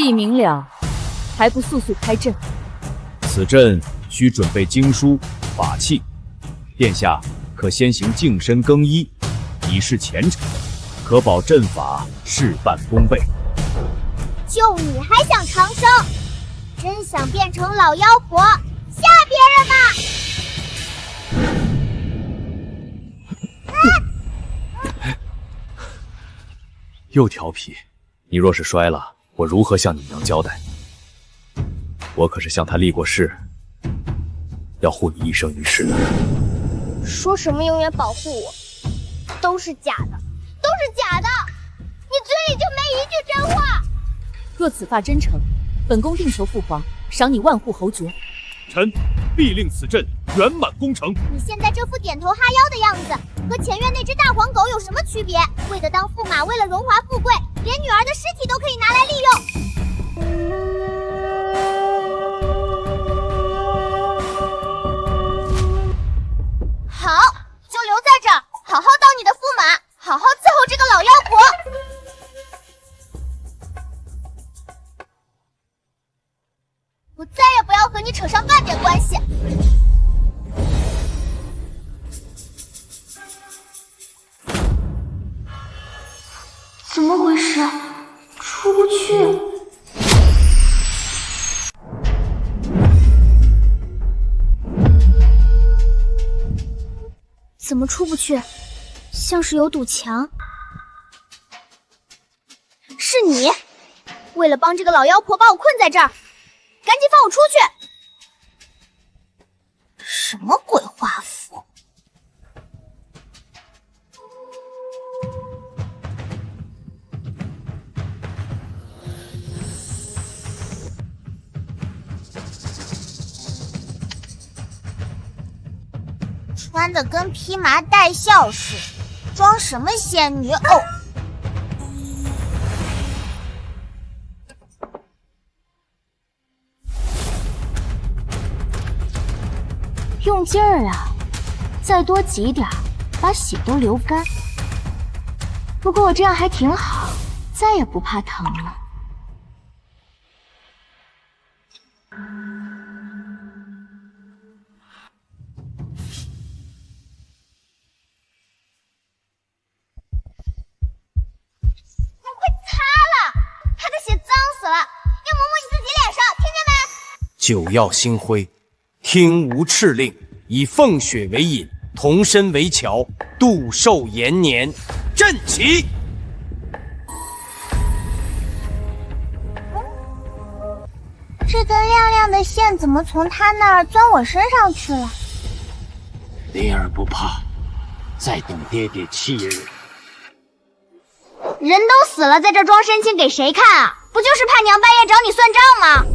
既明了，还不速速开阵？此阵需准备经书、法器，殿下可先行净身更衣，以示虔诚，可保阵法事半功倍。就你还想长生？真想变成老妖婆吓别人吗？又调皮，你若是摔了，我如何向你娘交代？我可是向她立过誓，要护你一生一世的。说什么永远保护我，都是假的，都是假的！你嘴里就没一句真话。若此发真诚，本宫定酬父皇，赏你万户侯爵。臣必令此阵圆满攻城。你现在这副点头哈腰的样子，和前院那只大黄狗有什么区别？为了当驸马，为了荣华富贵，连女儿的尸体都可以拿来利用。好，就留在这儿，好好当你的驸马，好好伺候这个老妖婆。我再也不要和你扯上半点关系。怎么回事？出不去。怎么出不去？像是有堵墙。是你，为了帮这个老妖婆把我困在这儿，赶紧放我出去！什么鬼画符？穿的跟披麻戴孝似的，装什么仙女？哦，用劲儿啊！再多挤点，把血都流干。不过我这样还挺好，再也不怕疼了。酒要星辉，听吾敕令，以凤血为引，铜身为桥，度寿延年。阵起！这根亮亮的线怎么从他那儿钻我身上去了？灵儿不怕，再等爹爹7日。人都死了，在这装深情给谁看啊？不就是怕娘半夜找你算账吗？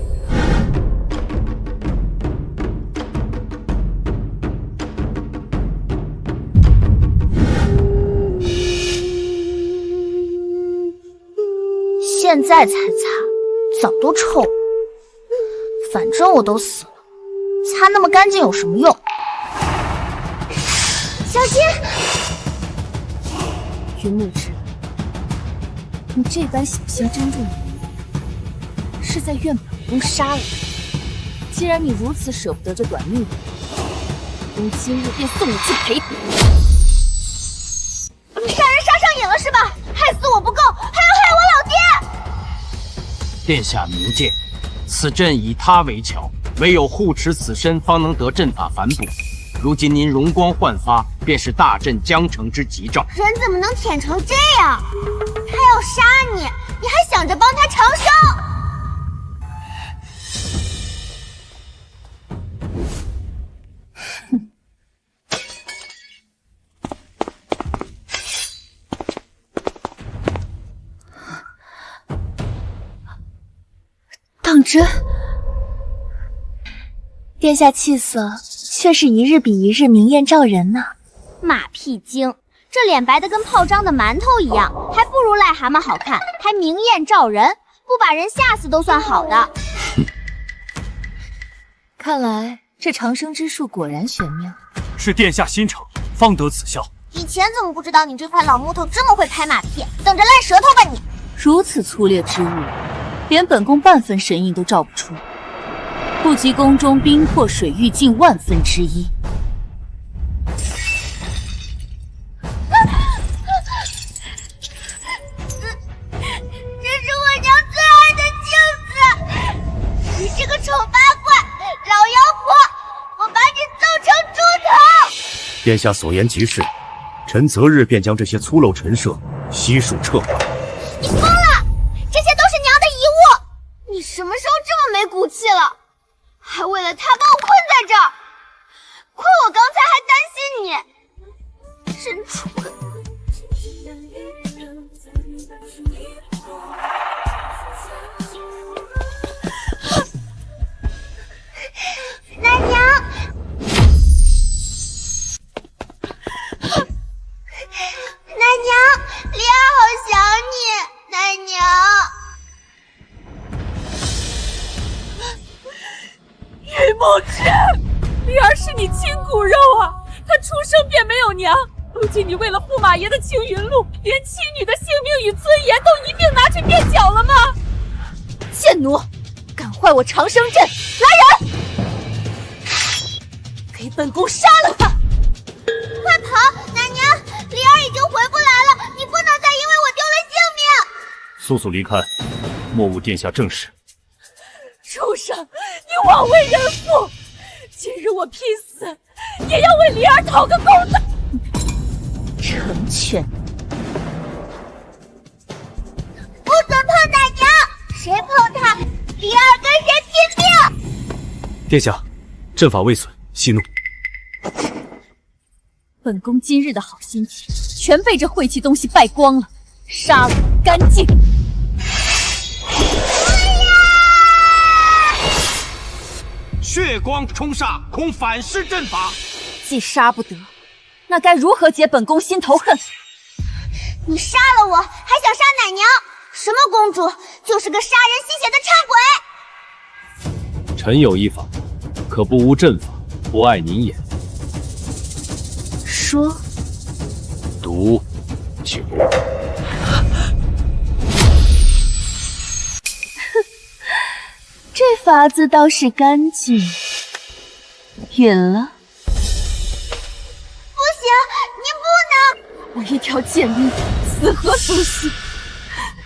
现在才擦，早都臭了。反正我都死了，擦那么干净有什么用？小心！云木之，你这般小心珍重的人，是在怨本宫杀了他。既然你如此舍不得这短命的人，本宫今日便送你去赔。你杀人杀上瘾了是吧？害死我不够，还要害我老爹！殿下明鉴，此阵以他为桥，唯有护持此身，方能得阵法反哺。如今您容光焕发，便是大阵将成之吉兆。人怎么能舔成这样？他要杀你，你还想着帮他长生？当真？殿下气色却是一日比一日明艳照人呢。马屁精，这脸白的跟泡章的馒头一样，还不如癞蛤蟆好看，还明艳照人，不把人吓死都算好的。看来这长生之术果然玄妙，是殿下心诚，方得此效。以前怎么不知道你这块老木头这么会拍马屁？等着烂舌头吧你！如此粗劣之物，连本宫半分神印都照不出，不及宫中冰魄水域近万分之一。这是我娘最爱的镜子，你这个丑八怪，老妖婆，我把你揍成猪头！殿下所言极是，臣择日便将这些粗陋陈设悉数撤换。你疯了！这些都是娘的遗物，你什么时候这么没骨气了？还为了他把我困在这儿，亏我刚才还担心你，真蠢！奶娘，奶娘，灵儿好想你，奶娘。玉木之，灵儿是你亲骨肉啊，她出生便没有娘。如今你为了驸马爷的青云路，连妻女的性命与尊严都一并拿去垫脚了吗？贱奴，敢坏我长生镇，来人！给本宫杀了他！快跑，奶娘，灵儿已经回不来了，你不能再因为我丢了性命。速速离开，莫误殿下正事。畜生，你枉为人妇！今日我拼死也要为灵儿讨个公道！成全！不准碰奶娘，谁碰她，灵儿跟谁拼命！殿下，阵法未损，息怒。本宫今日的好心情全被这晦气东西败光了，杀了干净！血光冲煞，恐反噬阵法。既杀不得，那该如何解本宫心头恨？你杀了我，还想杀奶娘？什么公主，就是个杀人吸血的佞鬼！臣有一法，可不无阵法，不碍您也。说，毒酒。这法子倒是干净，允了。不行，你不能！我一条贱命，死何足惜？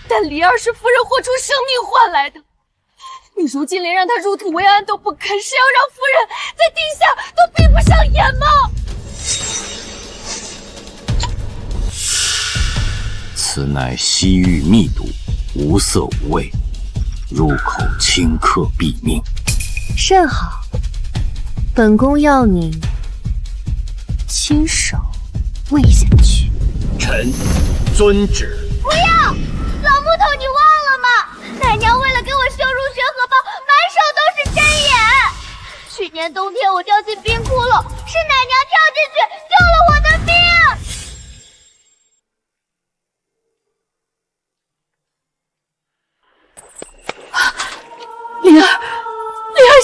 但灵儿是夫人豁出生命换来的，你如今连让她入土为安都不肯，是要让夫人在地下都闭不上眼吗？此乃西域秘毒，无色无味，入口顷刻毙命。甚好，本宫要你亲手喂下去。臣遵旨。不要！老木头，你忘了吗？奶娘为了给我修入玄荷包，满手都是针眼。去年冬天我掉进冰窟窿，是奶娘跳进去救了我的命。灵儿，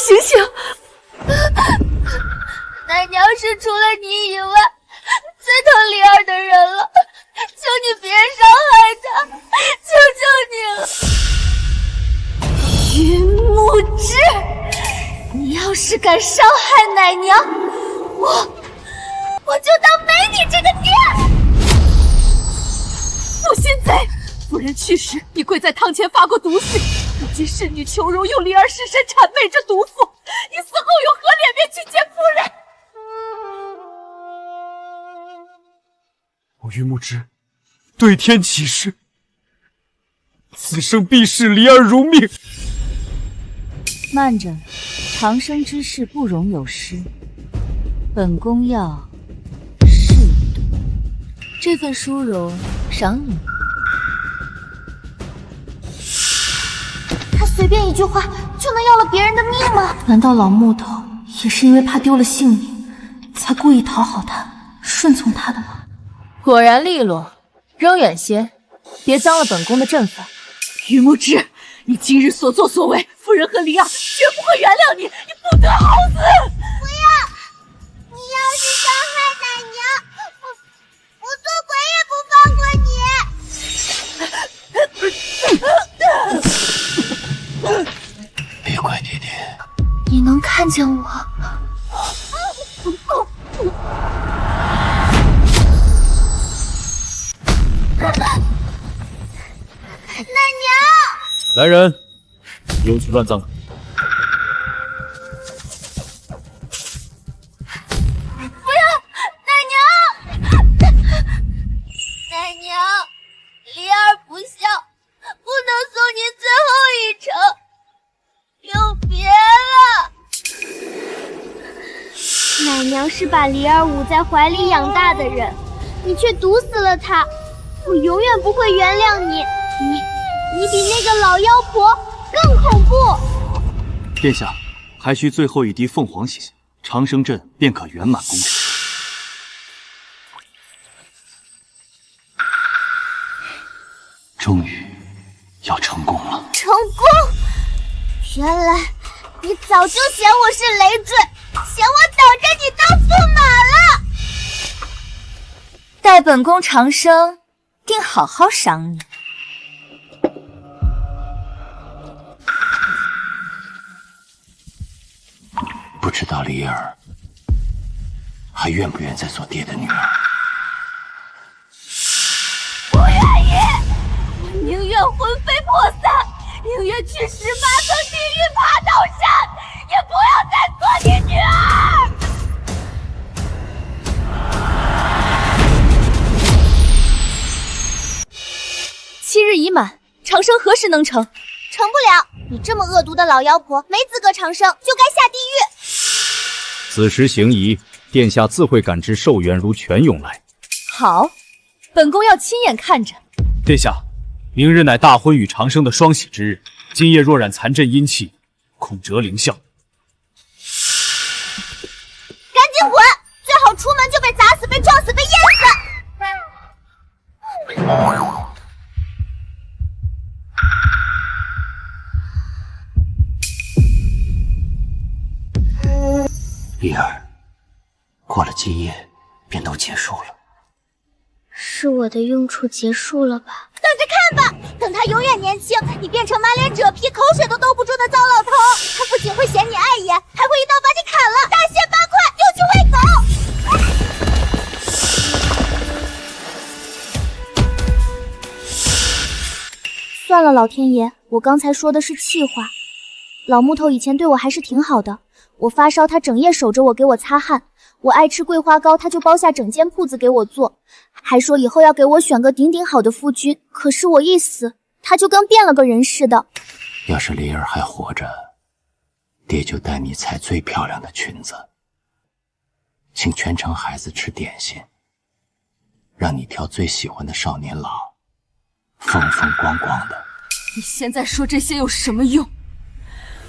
醒醒！奶娘是除了你以外最疼灵儿的人了，求你别伤害她，求求你了！云木之，你要是敢伤害奶娘，我就当没你这个爹！负心贼！夫人去时，你跪在堂前发过毒誓，如今侍女求荣用灵儿尸身谄媚这毒妇，你死后有何脸面去见夫人？我玉木之对天起誓，此生必视灵儿如命。慢着，长生之事不容有失，本宫要适度。这份殊荣赏你。他随便一句话就能要了别人的命吗？难道老木头也是因为怕丢了性命，才故意讨好他、顺从他的吗？果然利落，扔远些，别脏了本宫的阵法。于木之，你今日所作所为，夫人和灵儿绝不会原谅你，你不得好死！不要！你要是伤害奶娘，我做鬼也不放过你！别怪爹爹。你能看见我？奶娘，来人，有取乱葬。不要，奶娘，奶娘，离儿不孝，不能送您最后一程，永别了。奶娘是把离儿捂在怀里养大的人，你却毒死了她，我永远不会原谅你。你比那个老妖婆更恐怖。殿下，还需最后一滴凤凰血，长生阵便可圆满攻城。终于要成功了。成功！原来你早就嫌我是累赘，嫌我等着你当驸马了。待本宫长生，定好好赏你。不知道离儿还愿不愿再做爹的女儿？不愿意，我宁愿魂飞魄散，宁愿去18层地狱爬刀山，也不要再做你女儿。7日已满，长生何时能成？成不了，你这么恶毒的老妖婆，没资格长生，就该下地狱。此时行仪，殿下自会感知寿元如泉涌来。好，本宫要亲眼看着。殿下，明日乃大婚与长生的双喜之日，今夜若染残阵阴气，恐折灵效。赶紧滚！最好出门就被砸死、被撞死、被淹死。离儿，过了今夜便都结束了。是我的用处结束了吧？等着看吧，等他永远年轻，你变成满脸褶皮、口水都兜不住的糟老头，他不仅会嫌你碍眼，还会一刀把你砍了，大卸八块，又去喂狗。算了，老天爷，我刚才说的是气话。老木头以前对我还是挺好的，我发烧他整夜守着我给我擦汗，我爱吃桂花糕他就包下整间铺子给我做，还说以后要给我选个顶顶好的夫君。可是我一死，他就跟变了个人似的。要是离儿还活着，爹就带你采最漂亮的裙子，请全城孩子吃点心，让你挑最喜欢的少年郎，风风光光的。你现在说这些有什么用？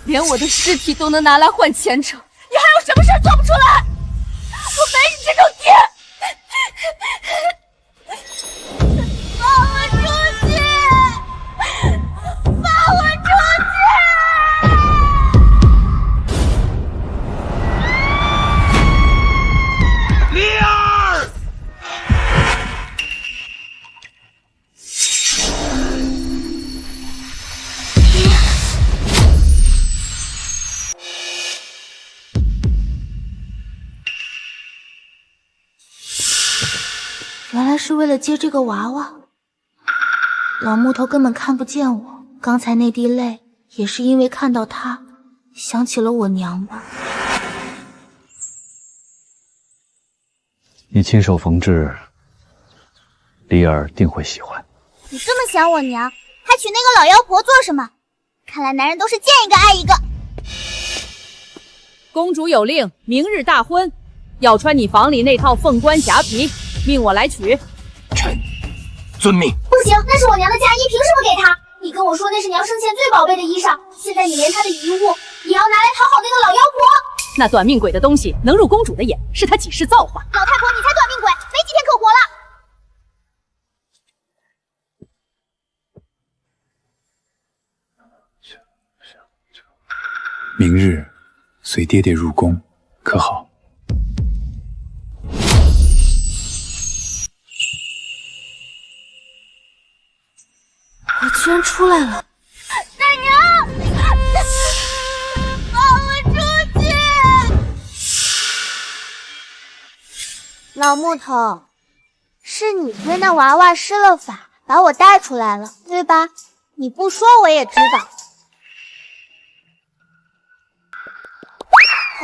连我的尸体都能拿来换前程，你还有什么事做不出来？我没你这种爹！放我出去！放我出去！离儿！原来是为了接这个娃娃。老木头根本看不见我，刚才那滴泪也是因为看到他，想起了我娘吧。你亲手缝制，离儿定会喜欢。你这么想我娘，还娶那个老妖婆做什么？看来男人都是见一个爱一个。公主有令，明日大婚，要穿你房里那套凤冠夹皮，命我来取。臣遵命。不行，那是我娘的嫁衣，凭什么给她？你跟我说那是娘生前最宝贝的衣裳，现在你连她的遗物也要拿来讨好那个老妖婆。那短命鬼的东西能入公主的眼，是她几世造化。老太婆，你才短命鬼，没几天可活了。明日随爹爹入宫，可好？我居然出来了！奶娘，老木头，是你对那娃娃施了法，把我带出来了，对吧？你不说我也知道。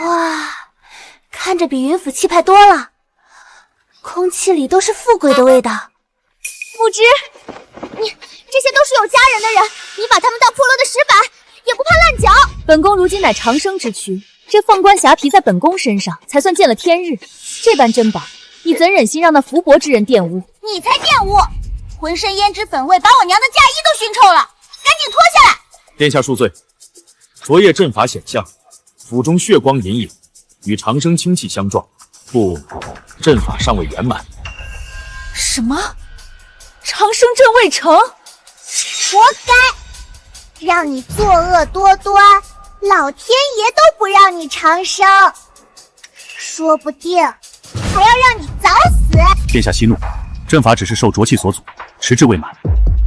哇，看着比云府气派多了，空气里都是富贵的味道。木之，你这些都是有家人的人，你把他们当破落的石板，也不怕烂脚。本宫如今乃长生之躯，这凤冠霞帔在本宫身上才算见了天日。这般珍宝，你怎忍心让那福薄之人玷污？你才玷污！浑身胭脂粉味，把我娘的嫁衣都熏臭了，赶紧脱下来！殿下恕罪，昨夜阵法显象，府中血光隐隐，与长生清气相撞，故阵法尚未圆满。什么？长生阵未成？活该！让你作恶多端，老天爷都不让你长生，说不定还要让你早死。殿下息怒，阵法只是受浊气所阻，迟滞未满，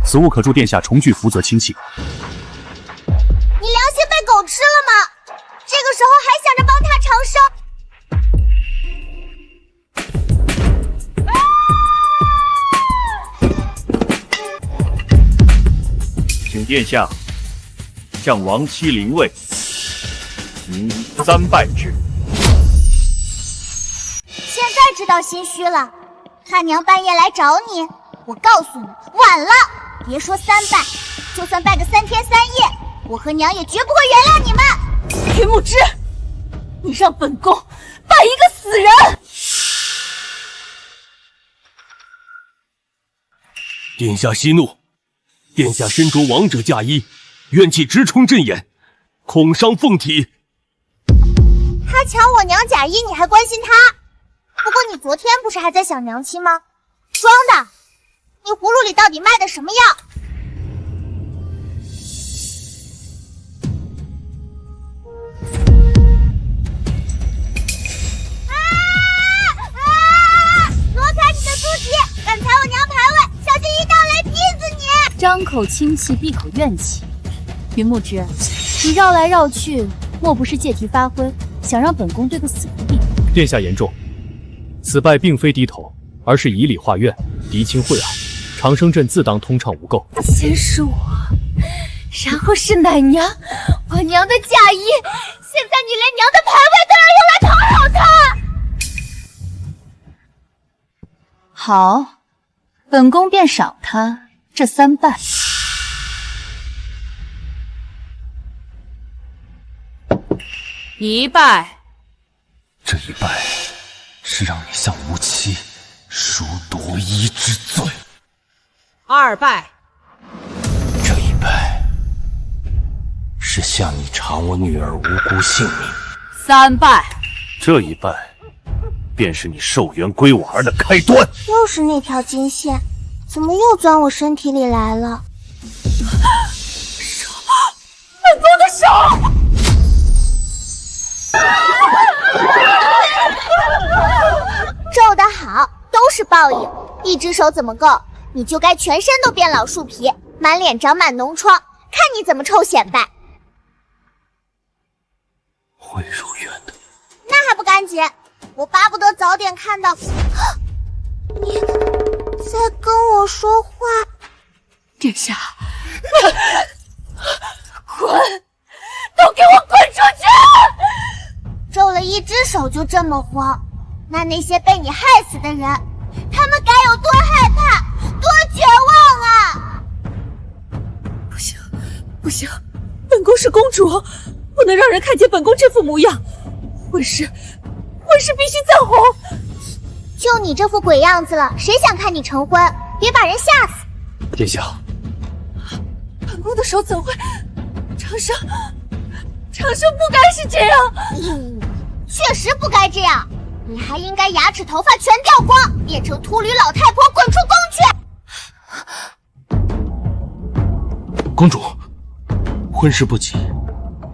此物可助殿下重聚福泽清气。你良心被狗吃了吗？这个时候还想着帮他长生？请殿下向亡妻灵位行3拜之。现在知道心虚了，他娘半夜来找你，我告诉你，晚了。别说3拜，就算拜个3天3夜，我和娘也绝不会原谅你们。云木之，你让本宫拜一个死人！殿下息怒，殿下身着王者嫁衣，怨气直冲阵眼，恐伤凤体。他抢我娘假衣，你还关心他？不过你昨天不是还在想娘亲吗？装的！你葫芦里到底卖的什么药？挪开你的猪蹄，敢踩我娘牌位，小心一道雷劈死你！张口清气，闭口怨气。云木之，你绕来绕去，莫不是借题发挥，想让本宫对个死不瞑？殿下言重，此拜并非低头，而是以礼化愿，涤清秽案。长生阵自当通畅无垢。先是我，然后是奶娘，我娘的嫁衣，现在你连娘的牌位都要用来讨好她。好，本宫便赏他这3拜。1拜。这一拜是让你向无期赎夺衣之罪。2拜。这一拜是向你偿我女儿无辜性命。3拜。这一拜便是你寿元归我儿的开端。又是那条金线，怎么又钻我身体里来了？本宫的手！咒得好，都是报应。一只手怎么够？你就该全身都变老树皮，满脸长满脓疮，看你怎么臭显摆。会如愿的。那还不赶紧！我巴不得早点看到。你在跟我说话。殿下，滚！都给我滚出去！皱了一只手就这么慌，那些被你害死的人，他们该有多害怕，多绝望啊！不行，不行，本宫是公主，不能让人看见本宫这副模样。婚事必须暂缓。就你这副鬼样子了，谁想看你成婚？别把人吓死！殿下，本宫的手怎会？长生不该是这样。确实不该这样，你还应该牙齿头发全掉光，变成秃驴老太婆滚出宫去！公主，婚事不急，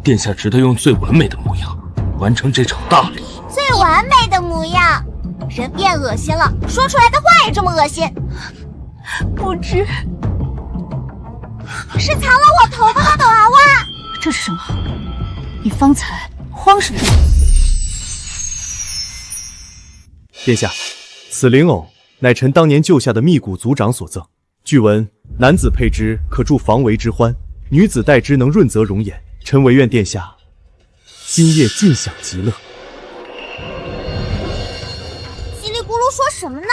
殿下只得用最完美的模样完成这场大礼。最完美的模样，人变恶心了，说出来的话也这么恶心。不知是藏了我头发的娃娃。这是什么？你方才慌什么？殿下，此灵偶乃臣当年救下的密谷族长所赠。据闻男子佩之可助防为之欢，女子戴之能润泽容颜。臣唯愿殿下今夜尽享极乐。叽里咕噜说什么呢？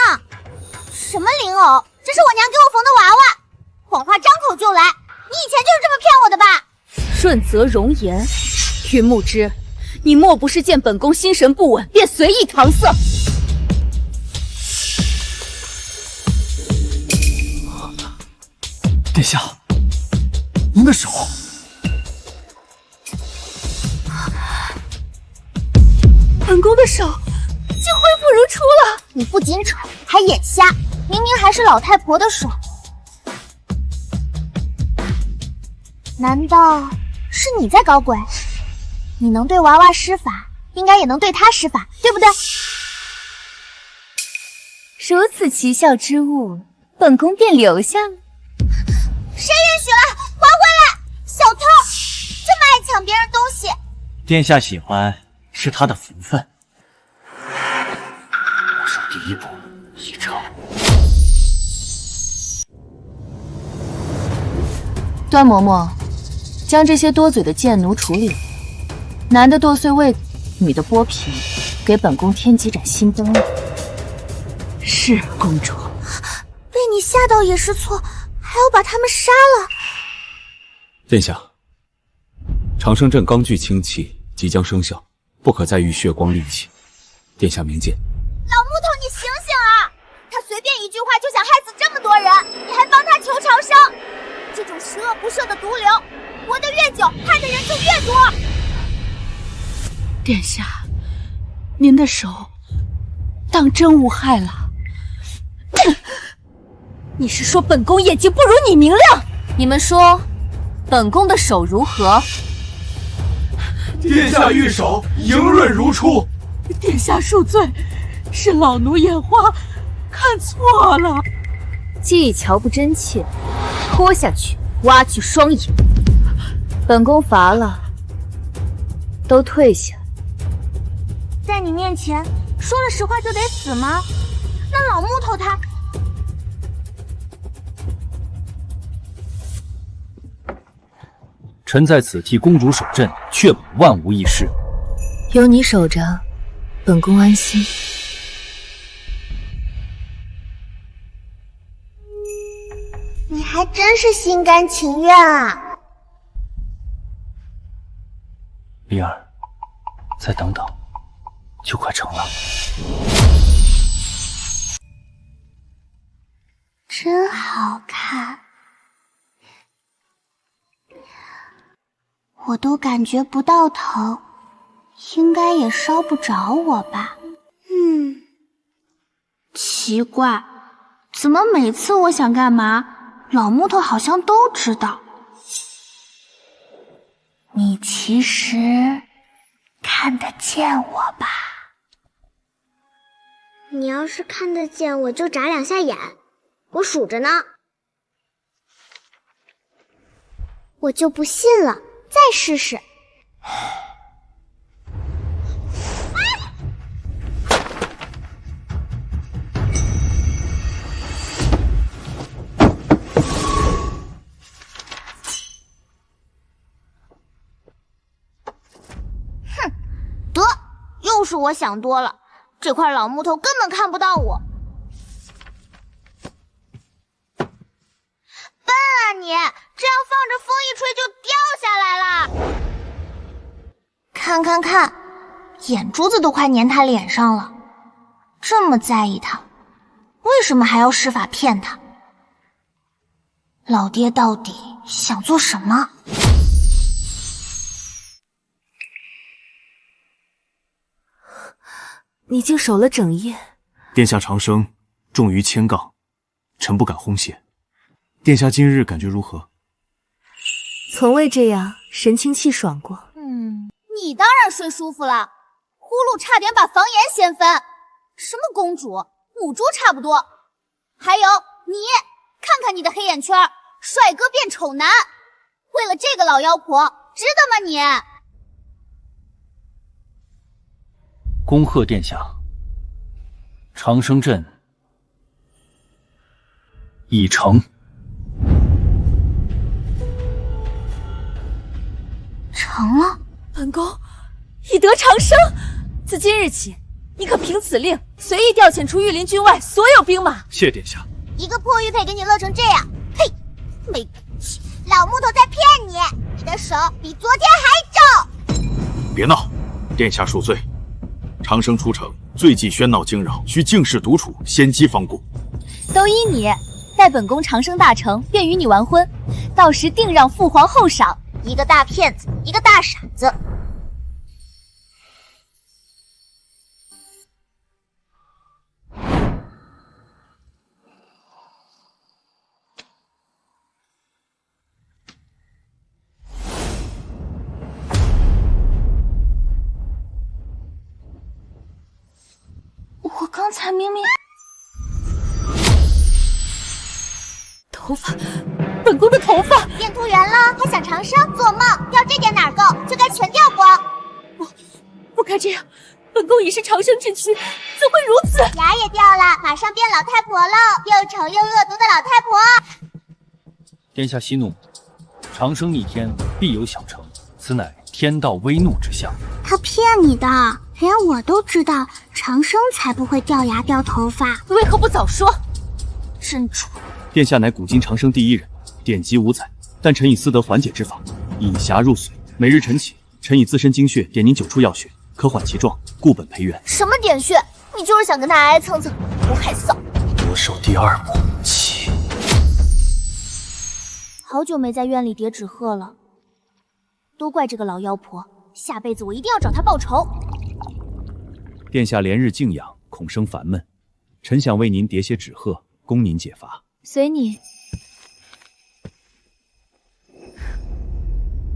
什么灵偶？这是我娘给我缝的娃娃，谎话张口就来。你以前就是这么骗我的吧？润泽容颜，云木之，你莫不是见本宫心神不稳，便随意搪塞？殿下，您的手。本宫的手竟恢复如初了。你不仅丑，还眼瞎，明明还是老太婆的手。难道是你在搞鬼？你能对娃娃施法，应该也能对她施法，对不对？如此奇效之物，本宫便留下了。谁允许了？还回来！小偷，这么爱抢别人东西。殿下喜欢是他的福分。我守第一步已成。端嬷嬷，将这些多嘴的贱奴处理了。男的剁碎胃，女的剥皮，给本宫添几盏新灯笼。是公主。被你吓到也是错，还要把他们杀了。殿下，长生阵刚具清气，即将生效，不可再遇血光戾气。殿下明鉴。老木头，你醒醒啊！他随便一句话就想害死这么多人，你还帮他求长生，这种十恶不赦的毒瘤，活得越久，害的人就越多。殿下，您的手当真无害了？你是说本宫眼睛不如你明亮？你们说，本宫的手如何？殿下玉手莹润如初。殿下恕罪，是老奴眼花看错了。技巧不真切，拖下去，挖去双眼。本宫罚了，都退下。在你面前说了实话就得死吗？那老木头他……臣在此替公主守阵，确保万无一失。有你守着，本宫安心。你还真是心甘情愿啊！灵儿，再等等，就快成了。真好看，我都感觉不到疼，应该也烧不着我吧？奇怪，怎么每次我想干嘛，老木头好像都知道。你其实看得见我吧？你要是看得见，我就眨两下眼，我数着呢。我就不信了，再试试。得，又是我想多了，这块老木头根本看不到我。笨啊你，这样放着风一吹就掉下来了。看看看，眼珠子都快粘他脸上了。这么在意他，为什么还要施法骗他？老爹到底想做什么？你竟守了整夜。殿下长生重于千杠，臣不敢轰谢。殿下今日感觉如何？从未这样神清气爽过。你当然睡舒服了，呼噜差点把房檐掀翻。什么公主、母猪差不多。还有你，看看你的黑眼圈，帅哥变丑男，为了这个老妖婆，值得吗你？恭贺殿下，长生阵已成。成了。本宫已得长生。自今日起，你可凭此令随意调遣出御林军外所有兵马。谢殿下。一个破玉佩给你乐成这样，嘿，没骨气！老木头在骗你，你的手比昨天还皱。别闹，殿下恕罪。长生出城，最忌喧闹惊扰，需静室独处，先机方顾。都依你，待本宫长生大成，便与你完婚，到时定让父皇厚赏。一个大骗子，一个大傻子。我刚才明明……头发，本宫的头发变秃圆了，还想长生？做梦！掉这点哪够，就该全掉光。不该这样，本宫已是长生之躯，怎会如此？牙也掉了，马上变老太婆了，又丑又恶毒的老太婆。殿下息怒，长生一天必有小成，此乃天道微怒之象。他骗你的，连我都知道，长生才不会掉牙掉头发。为何不早说？真蠢！殿下乃古今长生第一人，典籍无载，但臣以私得缓解之法，以侠入髓，每日晨起，臣以自身精血点您9处药穴，可缓其状，固本培元。什么点穴？你就是想跟他挨蹭蹭，不害臊！夺受第二母气。好久没在院里叠纸鹤了，都怪这个老妖婆，下辈子我一定要找她报仇。殿下连日静养，恐生烦闷，臣想为您叠些纸鹤，供您解乏。随你。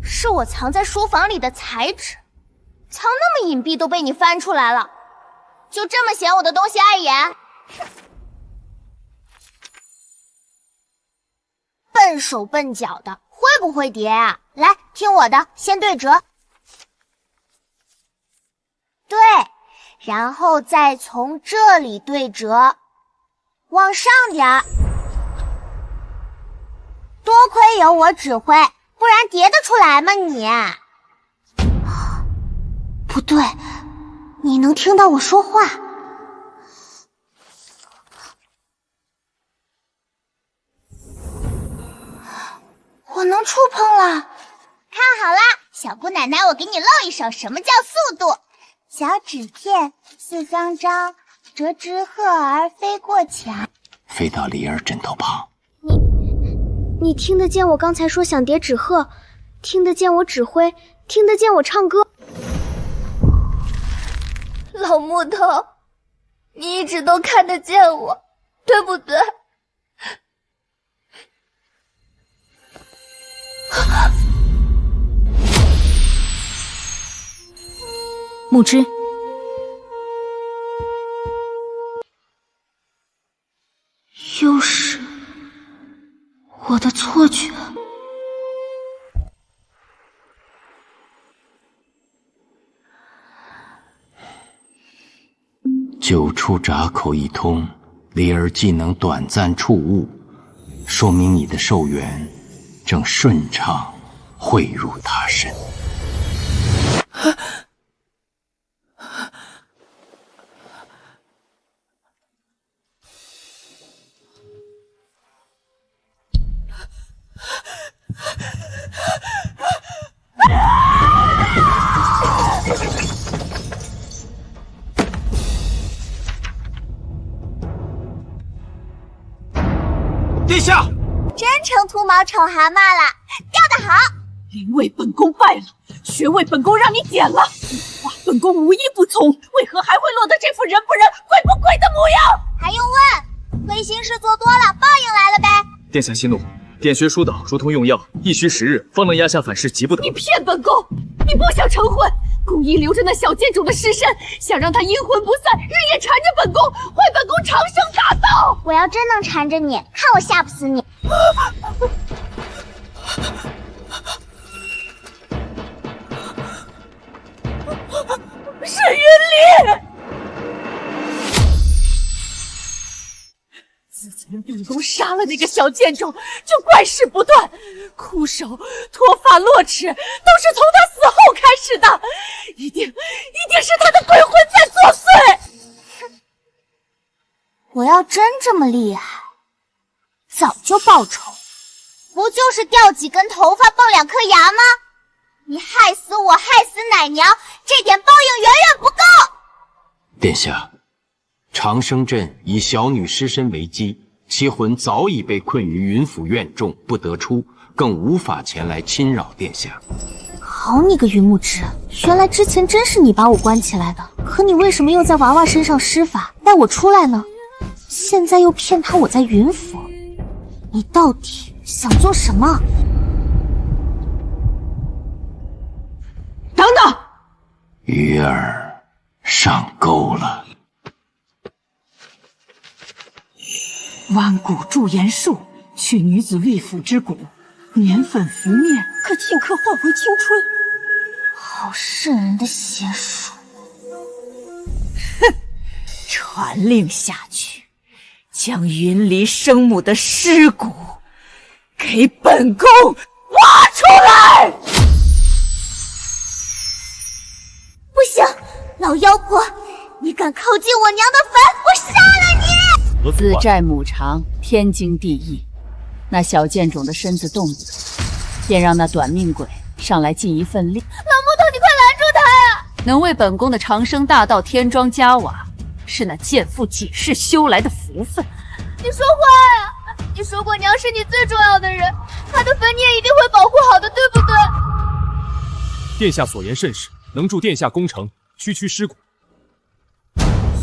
是我藏在书房里的彩纸，藏那么隐蔽都被你翻出来了，就这么嫌我的东西碍眼？笨手笨脚的，会不会叠啊？来，听我的，先对折。对，然后再从这里对折，往上点儿。多亏有我指挥，不然叠得出来吗你？不对，你能听到我说话。我能触碰了。看好啦，小姑奶奶，我给你露一手什么叫速度。小纸片4方张，折枝鹤儿飞过墙，飞到离儿枕头旁。你听得见我刚才说想叠纸鹤，听得见我指挥，听得见我唱歌。老木头，你一直都看得见我，对不对？木之，又是我的错觉。9处闸口一通，离儿既能短暂触物，说明你的寿元正顺畅汇入他身。殿下，真成秃毛丑蛤蟆了，掉得好！临位本宫败了，穴位本宫让你点了，话本宫无一不从，为何还会落得这副人不人、鬼不鬼的模样？还用问？亏心事做多了，报应来了呗！殿下息怒，点穴疏导如同用药，一需10日方能压下反噬，急不得。你骗本宫！你不想成婚，故意留着那小贱种的尸身，想让他阴魂不散，日夜缠着本宫，坏本宫长生大道。我要真能缠着你，看我吓不死你！沈云离，本宫杀了那个小贱种，就怪事不断，枯手脱发落齿，都是从他死后开始的，一定是他的鬼魂在作祟。我要真这么厉害，早就报仇，不就是掉几根头发蹦2颗牙吗？你害死我，害死奶娘，这点报应远远不够。殿下，长生镇以小女尸身为基，其魂早已被困于云府院中，不得出，更无法前来侵扰殿下。好你个云木之，原来之前真是你把我关起来的，可你为什么又在娃娃身上施法带我出来呢？现在又骗他我在云府，你到底想做什么？等等，鱼儿上钩了。弯骨驻颜术，取女子玉肤之骨，粘粉拂面，可顷刻换回青春。好瘆人的邪术！哼，传令下去，将云离生母的尸骨给本宫挖出来！不行，老妖婆，你敢靠近我娘的坟，我杀了你！自债母偿，天经地义。那小贱种的身子动不得，便让那短命鬼上来尽一份力。老木头，你快拦住他呀！能为本宫的长生大道添砖加瓦，是那贱妇几世修来的福分。你说话呀！你说过娘是你最重要的人，她的坟你也一定会保护好的，对不对？殿下所言甚是，能助殿下攻城，区区尸骨，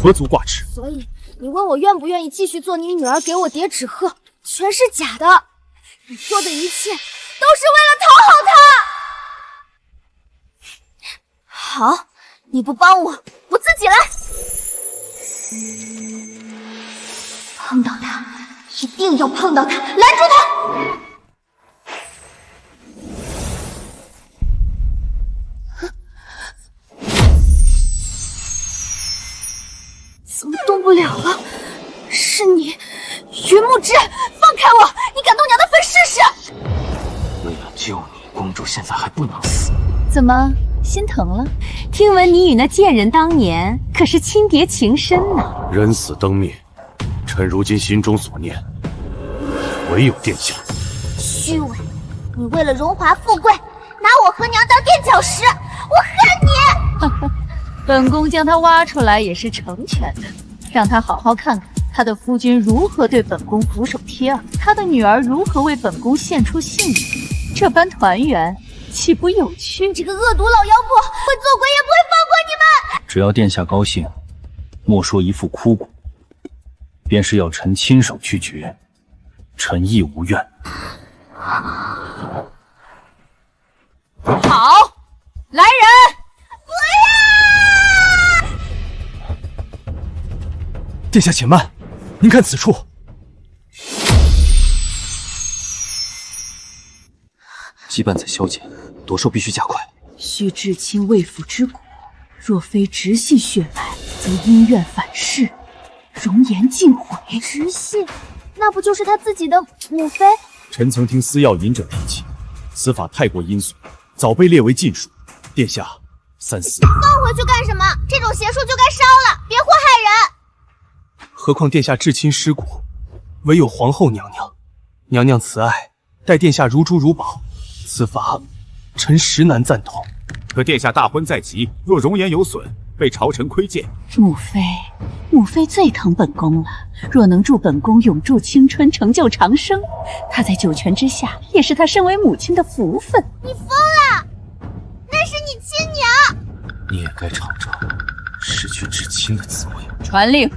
何足挂齿。所以你问我愿不愿意继续做你女儿，给我叠纸鹤，全是假的。你做的一切都是为了讨好他。好，你不帮我，我自己来。碰到他，一定要碰到他，拦住他！怎么动不了了？是你，云木之，放开我！你敢动娘的坟试试？为了救你，公主现在还不能死。怎么心疼了？听闻你与那贱人当年可是亲谍情深呢。人死灯灭，臣如今心中所念，唯有殿下。虚伪！你为了荣华富贵，拿我和娘当垫脚石，我恨你！本宫将他挖出来也是成全的，让他好好看看他的夫君如何对本宫俯首帖耳，他的女儿如何为本宫献出性命，这般团圆，岂不有趣？这个恶毒老妖婆，会做鬼也不会放过你们！只要殿下高兴，莫说一副枯骨，便是要臣亲手去决，臣亦无怨。好，来人！殿下且慢，您看此处。羁绊在消减，夺兽必须加快。须至亲未府之骨，若非直系血脉，则因怨反噬，容颜尽毁。直系，那不就是他自己的母妃？臣曾听司药隐者提起，此法太过阴俗，早被列为禁术。殿下三思。放回去干什么？这种邪术就该烧了，别祸害人。何况殿下至亲尸骨，唯有皇后娘娘。娘娘慈爱，待殿下如珠如宝，此法臣实难赞同。可殿下大婚在即，若容颜有损，被朝臣窥见。母妃最疼本宫了。若能助本宫永驻青春，成就长生，她在九泉之下，也是她身为母亲的福分。你疯了！那是你亲娘。你也该尝尝失去至亲的滋味。传令，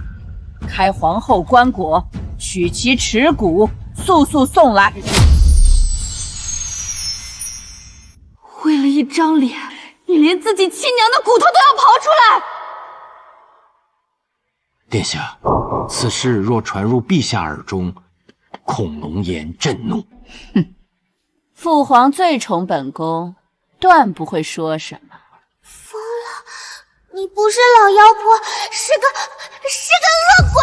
开皇后棺椁，取其耻骨，速速送来。为了一张脸，你连自己亲娘的骨头都要刨出来！殿下，此事若传入陛下耳中，恐龙颜震怒。哼，父皇最宠本宫，断不会说什么。疯了！你不是老妖婆，是个恶鬼！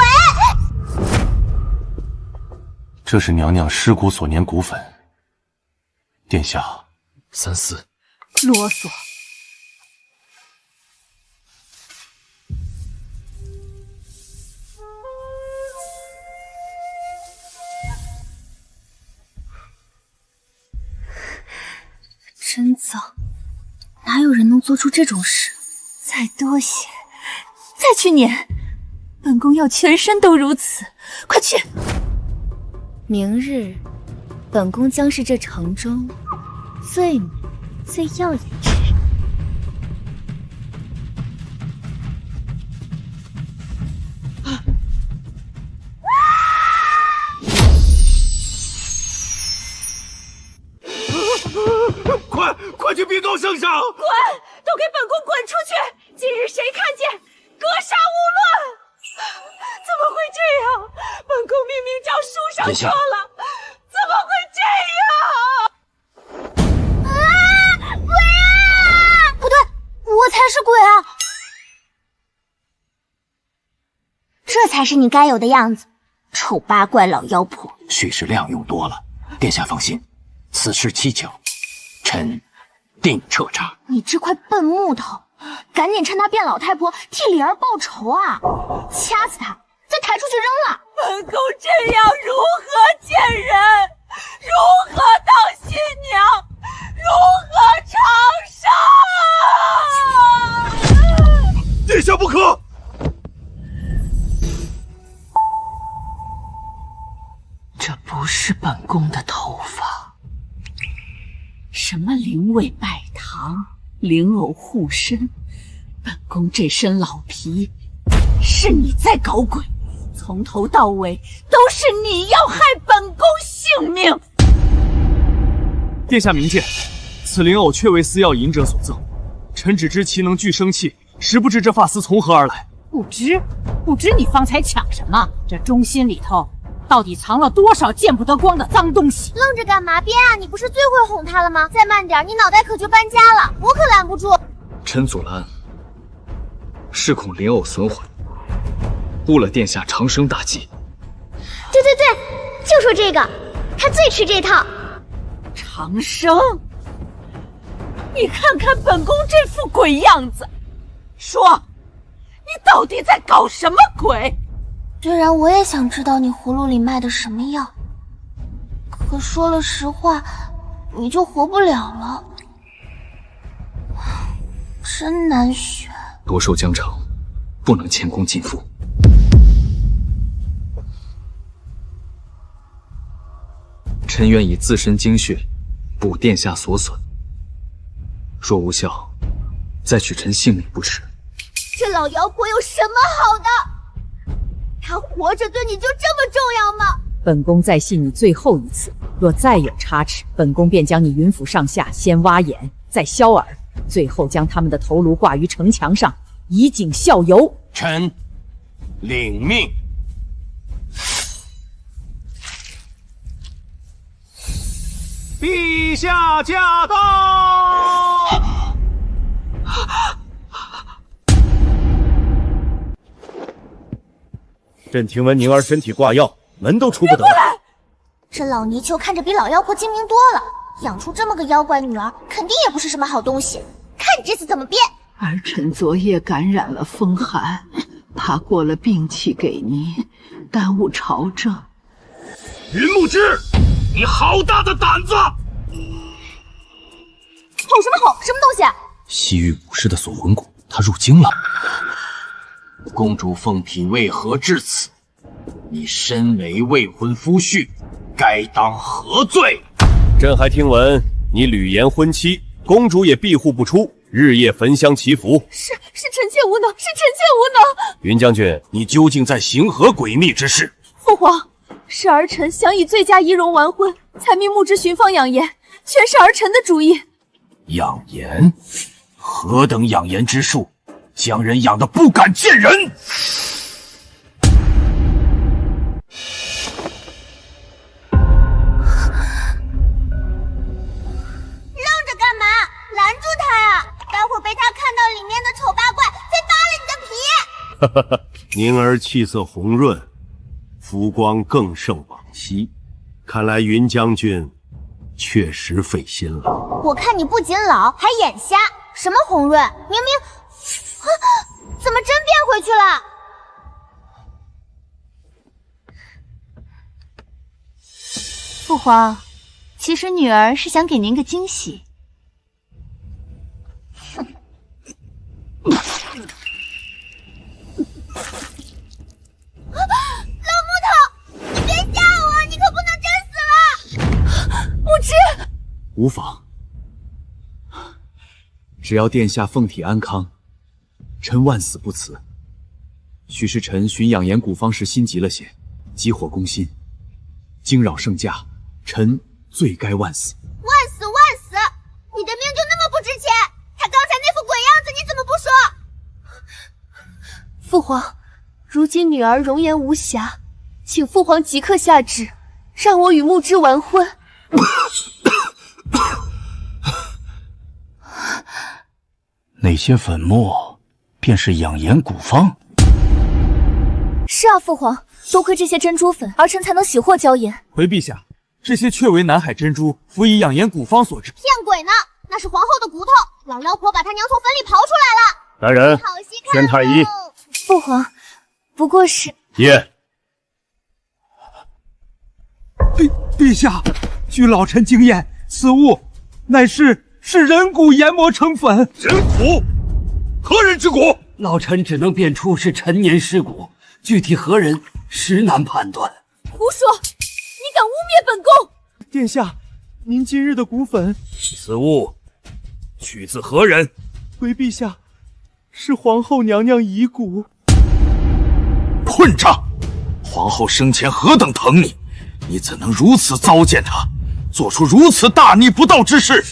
这是娘娘尸骨所粘骨粉。殿下，三思。啰嗦。真脏，哪有人能做出这种事？再多些，再去撵。本宫要全身都如此，快去！明日，本宫将是这城中最美、最耀眼之人。快去禀告圣上！滚！都给本宫滚出去！今日谁看见，格杀勿论！怎么会这样？本宫明明照书上说了，怎么会这样？啊！鬼啊！不对，我才是鬼啊！这才是你该有的样子，丑八怪老妖婆。许是量用多了，殿下放心，此事蹊跷，臣定彻查。你这块笨木头，赶紧趁她变老太婆替李儿报仇啊！掐死她，再抬出去扔了。本宫这样如何见人？如何当新娘？如何长生？殿下不可！这不是本宫的头发。什么灵位拜堂，灵偶护身，本宫这身老皮，是你在搞鬼，从头到尾都是你要害本宫性命。殿下明鉴，此灵偶确为司药隐者所赠，臣只知其能聚生气，实不知这发丝从何而来。不知你方才抢什么？这中心里头到底藏了多少见不得光的脏东西？愣着干嘛？别啊！你不是最会哄他了吗？再慢点，你脑袋可就搬家了，我可拦不住。臣阻拦，是恐灵偶损毁，误了殿下长生大计。对，就说这个，他最吃这套。长生，你看看本宫这副鬼样子，说，你到底在搞什么鬼？虽然我也想知道你葫芦里卖的什么药，可说了实话，你就活不了了，真难选。夺守江城，不能前功尽弃。臣愿以自身精血补殿下所损，若无效，再取臣性命不迟。这老妖婆有什么好的？她活着对你就这么重要吗？本宫再信你最后一次，若再有差池，本宫便将你云府上下先挖眼，再削耳，最后将他们的头颅挂于城墙上，以儆效尤。臣领命。陛下驾到！朕听闻宁儿身体挂药，门都出不得。这老泥鳅看着比老妖婆精明多了，养出这么个妖怪女儿，肯定也不是什么好东西。看你这次怎么变！儿臣昨夜感染了风寒，怕过了病气给您，耽误朝政。云木之，你好大的胆子！吼什么吼？什么东西？西域武士的锁魂谷，他入京了。公主凤体为何至此？你身为未婚夫婿，该当何罪？朕还听闻你屡言婚期，公主也庇护不出，日夜焚香祈福。是臣妾无能，是臣妾无能。云将军，你究竟在行何诡秘之事？父皇，是儿臣想以最佳仪容完婚，才命木之寻芳养颜，全是儿臣的主意。养颜？何等养颜之术，将人养得不敢见人！愣着干嘛？拦住他呀！待会儿被他看到里面的丑八怪，再扒了你的皮！宁儿气色红润，肤光更胜往昔，看来云将军确实费心了。我看你不仅老，还眼瞎。什么红润，明明……怎么真变回去了？父皇，其实女儿是想给您个惊喜。老木头，你别吓我，你可不能真死了！木之，无妨，只要殿下凤体安康，臣万死不辞。许是臣寻养颜古方时心急了些，急火攻心，惊扰圣驾，臣罪该万死。万死万死！你的命就那么不值钱？他刚才那副鬼样子，你怎么不说？父皇，如今女儿容颜无瑕，请父皇即刻下旨，让我与木之完婚。那些粉末便是养颜古方。是啊，父皇，多亏这些珍珠粉，儿臣才能喜获娇颜。回陛下，这些确为南海珍珠，辅以养颜古方所制。骗鬼呢！那是皇后的骨头，老妖婆把她娘从坟里刨出来了。来人，好戏看宣太医。父皇，不过是……耶！陛下，据老臣经验，此物乃是人骨研磨成粉。人骨？何人之骨？老臣只能辨出是陈年尸骨，具体何人，实难判断。胡说！你敢污蔑本宫！殿下，您今日的骨粉，此物取自何人？回陛下，是皇后娘娘遗骨。混账！皇后生前何等疼你，你怎能如此糟践她，做出如此大逆不道之事？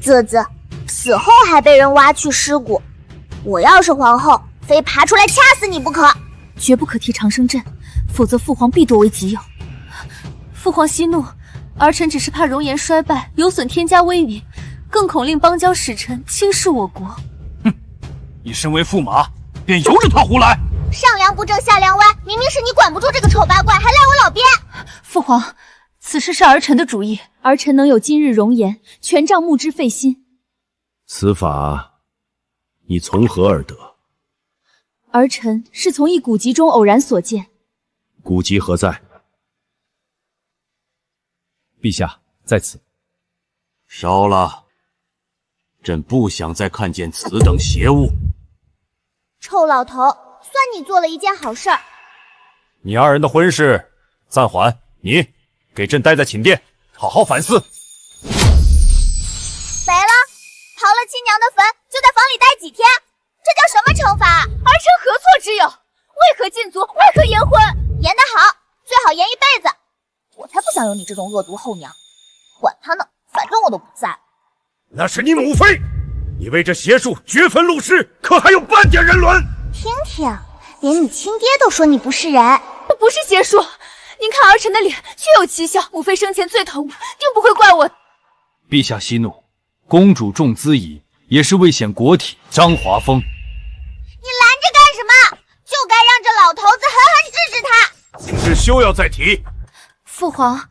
啧啧，死后还被人挖去尸骨，我要是皇后，非爬出来掐死你不可！绝不可提长生阵，否则父皇必夺为己有。父皇息怒，儿臣只是怕容颜衰败，有损天家威名，更恐令邦交使臣轻视我国。哼，你身为驸马，便由着他胡来。上梁不正下梁歪，明明是你管不住这个丑八怪，还赖我老鳖。父皇，此事是儿臣的主意，儿臣能有今日容颜，全仗木之费心。此法你从何而得？儿臣是从一古籍中偶然所见。古籍何在？陛下，在此。烧了，朕不想再看见此等邪物。臭老头，算你做了一件好事儿。你二人的婚事暂缓，你给朕待在寝殿，好好反思。白了，刨了亲娘的坟，就在房里待几天，这叫什么惩罚？儿臣何错之有？为何禁足？为何延婚？延得好，最好延一辈子。我才不想有你这种恶毒后娘，管他呢，反正我都不在。那是你母妃，你为这邪术掘坟录尸，可还有半点人伦？听听，连你亲爹都说你不是人。不是邪术，您看儿臣的脸确有奇效，母妃生前最疼我，定不会怪我。陛下息怒，公主重资仪，也是为显国体张华风。你拦着干什么？就该让这老头子狠狠治治他。此事休要再提。父皇，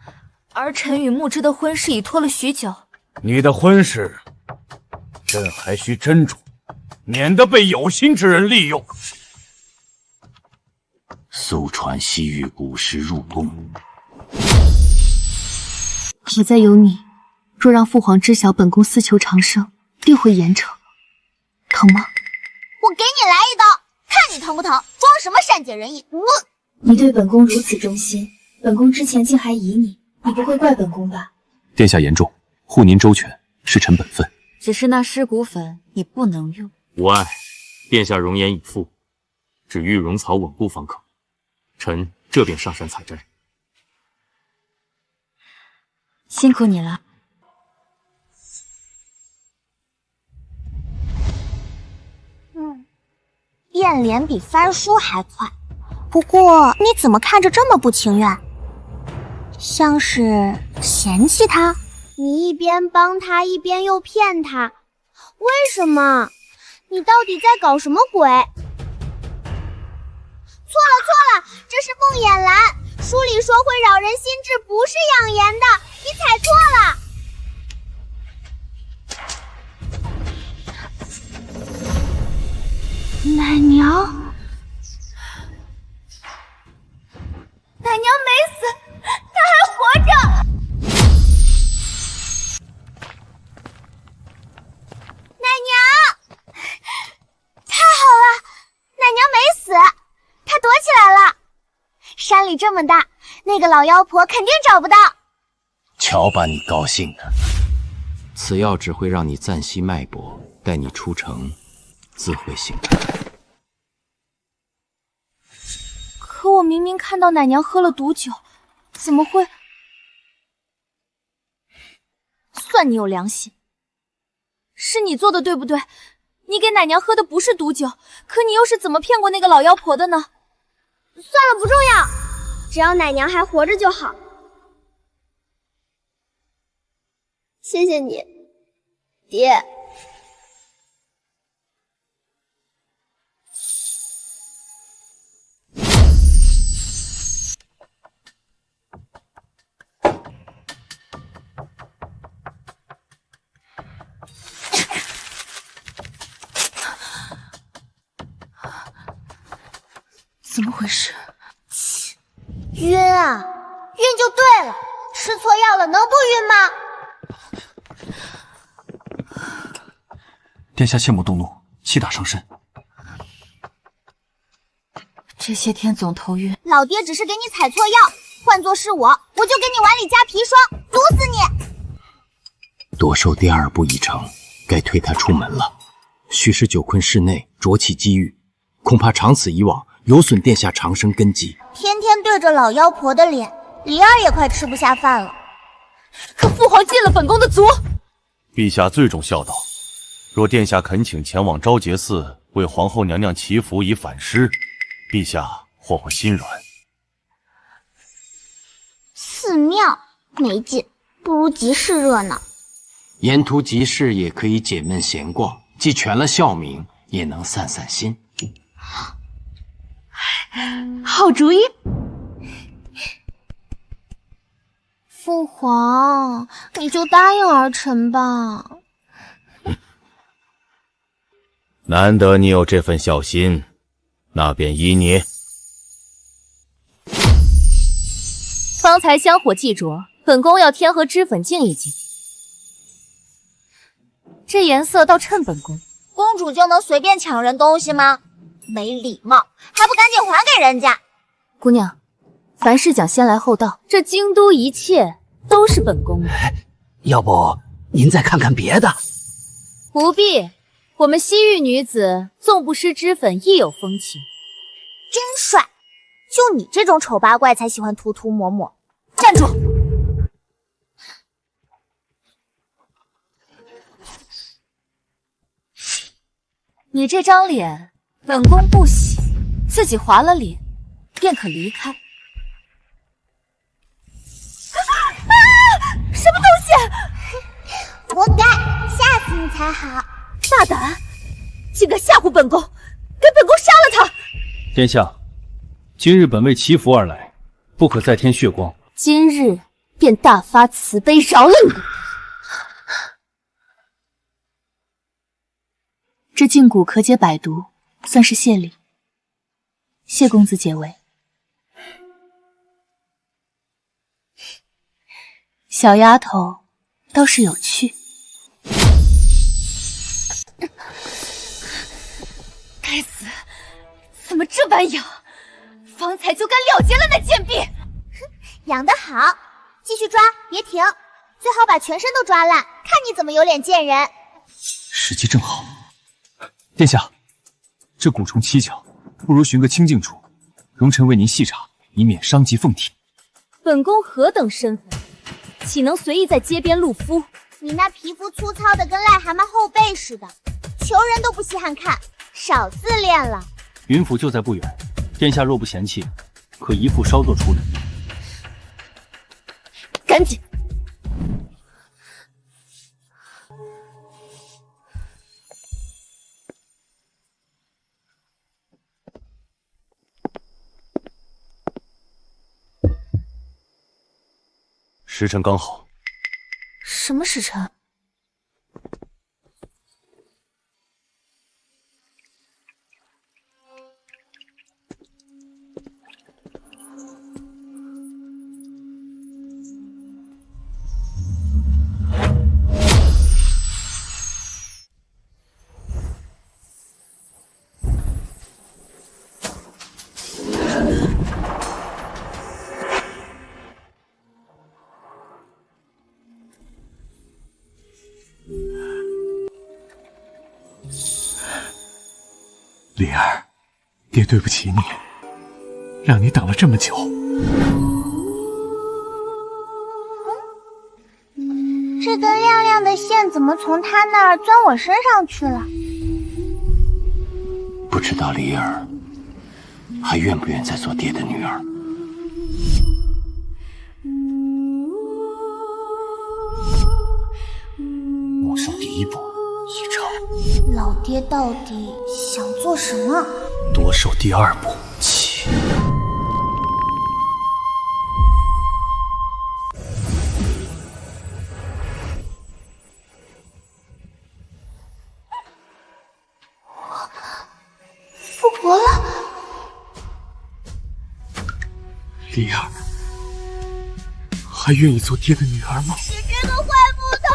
儿臣与木之的婚事已拖了许久。你的婚事，朕还需斟酌，免得被有心之人利用。速传西域古尸入宫。好在有你，若让父皇知晓本宫私求长生，定会严惩。疼吗？我给你来一刀，看你疼不疼！装什么善解人意？你对本宫如此忠心，本宫之前竟还疑你，你不会怪本宫吧？殿下言重，护您周全是臣本分。只是那尸骨粉你不能用。无碍，殿下容颜已复，只欲容草稳固方可。臣这便上山采摘。辛苦你了。变脸比翻书还快，不过你怎么看着这么不情愿？像是嫌弃他？你一边帮他，一边又骗他，为什么？你到底在搞什么鬼？错了，这是梦魇蓝，书里说会扰人心智，不是养颜的，你踩错了。奶娘，奶娘没死，她还活着。奶娘，太好了，奶娘没死，她躲起来了。山里这么大，那个老妖婆肯定找不到。瞧把你高兴的！此药只会让你暂息脉搏，待你出城，自会醒来。可我明明看到奶娘喝了毒酒，怎么会？算你有良心，是你做的对不对？你给奶娘喝的不是毒酒，可你又是怎么骗过那个老妖婆的呢？算了，不重要，只要奶娘还活着就好。谢谢你，爹。怎么回事？晕啊，晕就对了，吃错药了能不晕吗？殿下切莫动怒，气打伤身。这些天总头晕，老爹只是给你采错药，换作是我就给你碗里加砒霜，毒死你！夺受第2步已成，该推他出门了。须使九坤室内浊气积郁，恐怕长此以往，有损殿下长生根基。天天对着老妖婆的脸，李儿也快吃不下饭了。可父皇进了本宫的族。陛下最重孝道，若殿下恳请前往昭节寺为皇后娘娘祈福以反诗，陛下或会心软。寺庙没劲，不如集市热闹。沿途集市也可以解闷闲逛，既全了孝名，也能散散心。好主意。父皇，你就答应儿臣吧。难得你有这份孝心，那便依你。方才香火既着，本宫要添和脂粉静一静。这颜色倒衬本宫。公主就能随便抢人东西吗？没礼貌，还不赶紧还给人家！姑娘，凡事讲先来后到，这京都一切都是本宫的。要不您再看看别的？不必，我们西域女子纵不施脂粉亦有风情。真帅！就你这种丑八怪才喜欢涂涂抹抹。站住！你这张脸，本宫不喜，自己划了脸，便可离开。什么东西？活该，吓死你才好！大胆，竟敢吓唬本宫，给本宫杀了他！殿下，今日本为祈福而来，不可再添血光。今日便大发慈悲，饶了你。这胫骨可解百毒，算是谢礼。谢公子解围。小丫头倒是有趣。该死，怎么这般痒？方才就该了结了那贱婢。养得好，继续抓，别停，最好把全身都抓烂，看你怎么有脸见人。时机正好。殿下，这蛊虫蹊跷，不如寻个清静处，容臣为您细查，以免伤及凤体。本宫何等身份，岂能随意在街边露肤？你那皮肤粗糙的跟癞蛤蟆后背似的，求人都不稀罕看，少自恋了。云府就在不远，殿下若不嫌弃，可一副稍作处理。赶紧！时辰刚好。什么时辰？灵儿，爹对不起你，让你等了这么久。这根亮亮的线怎么从他那儿钻我身上去了？不知道梨儿还愿不愿再做爹的女儿？莫上第一步已成，老爹到底想做什么？夺手第二步起。复活了！梨儿，还愿意做爹的女儿吗？你这个坏木头，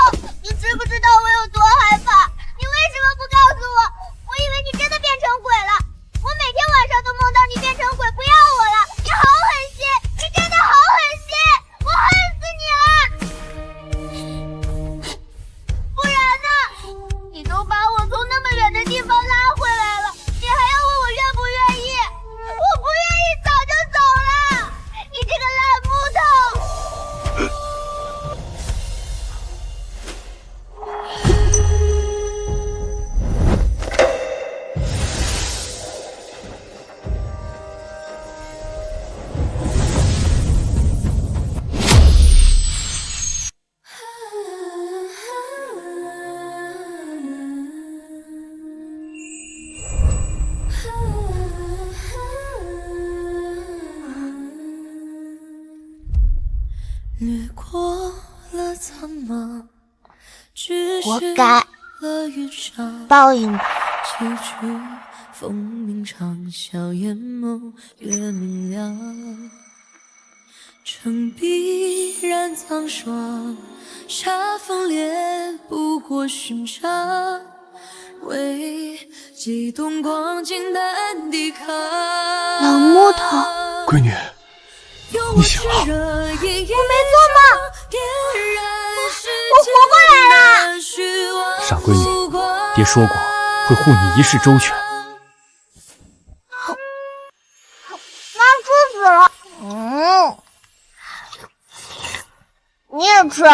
你知不知道我有多害怕？你为什么不告诉我？我以为你真的变成鬼了。我每天晚上都梦到你变成鬼，不要我了。你好狠心，你真的好狠心，我恨死你了！不然呢？你都把我从那么远的地方拉回来了，你还要问我愿不愿意？我不愿意，早就走了。你这个烂木头！掠过了苍茫，活该，报应吧。几句风鸣长啸，眼眸越明亮。城壁染苍霜，煞风烈不过寻常。为激动光景难抵抗。老木头，闺女，你醒了。我没做梦，我活过来了。傻闺女，爹说过会护你一世周全。妈吃死了。你也吃。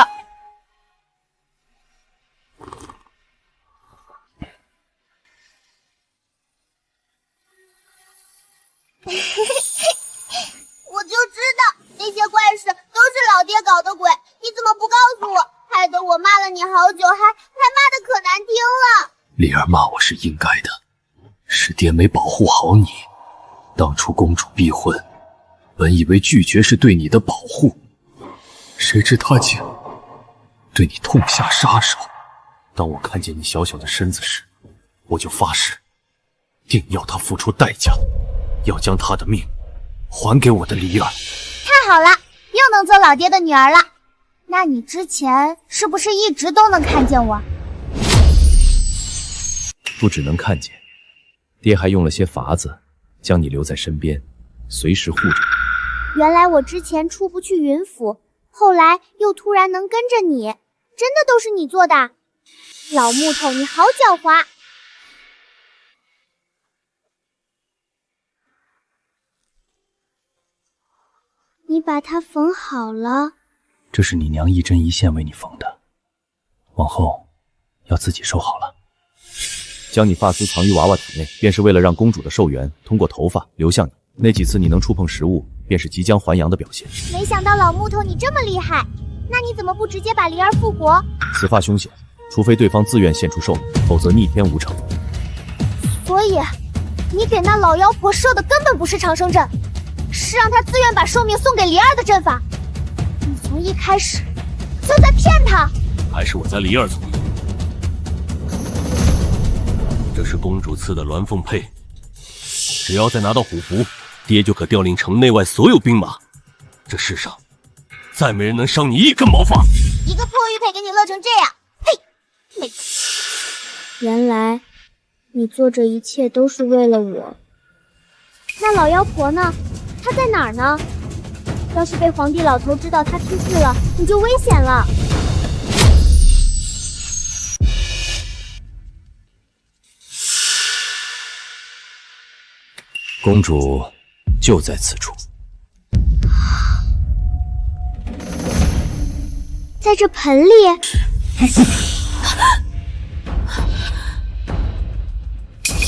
我就知道那些怪事都是老爹搞的鬼，你怎么不告诉我？害得我骂了你好久，还骂得可难听了。梨儿骂我是应该的，是爹没保护好你。当初公主逼婚，本以为拒绝是对你的保护，谁知他竟对你痛下杀手。当我看见你小小的身子时，我就发誓，定要他付出代价，要将他的命还给我的梨儿。太好了，又能做老爹的女儿了。那你之前是不是一直都能看见我？不只能看见，爹还用了些法子，将你留在身边，随时护着你。原来我之前出不去云府，后来又突然能跟着你，真的都是你做的。老木头，你好狡猾。你把它缝好了。这是你娘一针一线为你缝的，往后要自己收好了。将你发丝藏于娃娃体内，便是为了让公主的寿元通过头发流向你。那几次你能触碰食物，便是即将还阳的表现。没想到老木头你这么厉害，那你怎么不直接把梨儿复活？此法凶险，除非对方自愿献出寿命，否则逆天无成。所以，你给那老妖婆设的根本不是长生阵，是让她自愿把寿命送给梨儿的阵法。你从一开始就在骗他？还是我在离儿聪明？这是公主赐的鸾凤佩，只要再拿到虎符，爹就可调令城内外所有兵马。这世上再没人能伤你一根毛发。一个破玉佩给你乐成这样，嘿，没。原来你做这一切都是为了我。那老妖婆呢？她在哪儿呢？要是被皇帝老头知道她出事了，你就危险了。公主就在此处，在这盆里。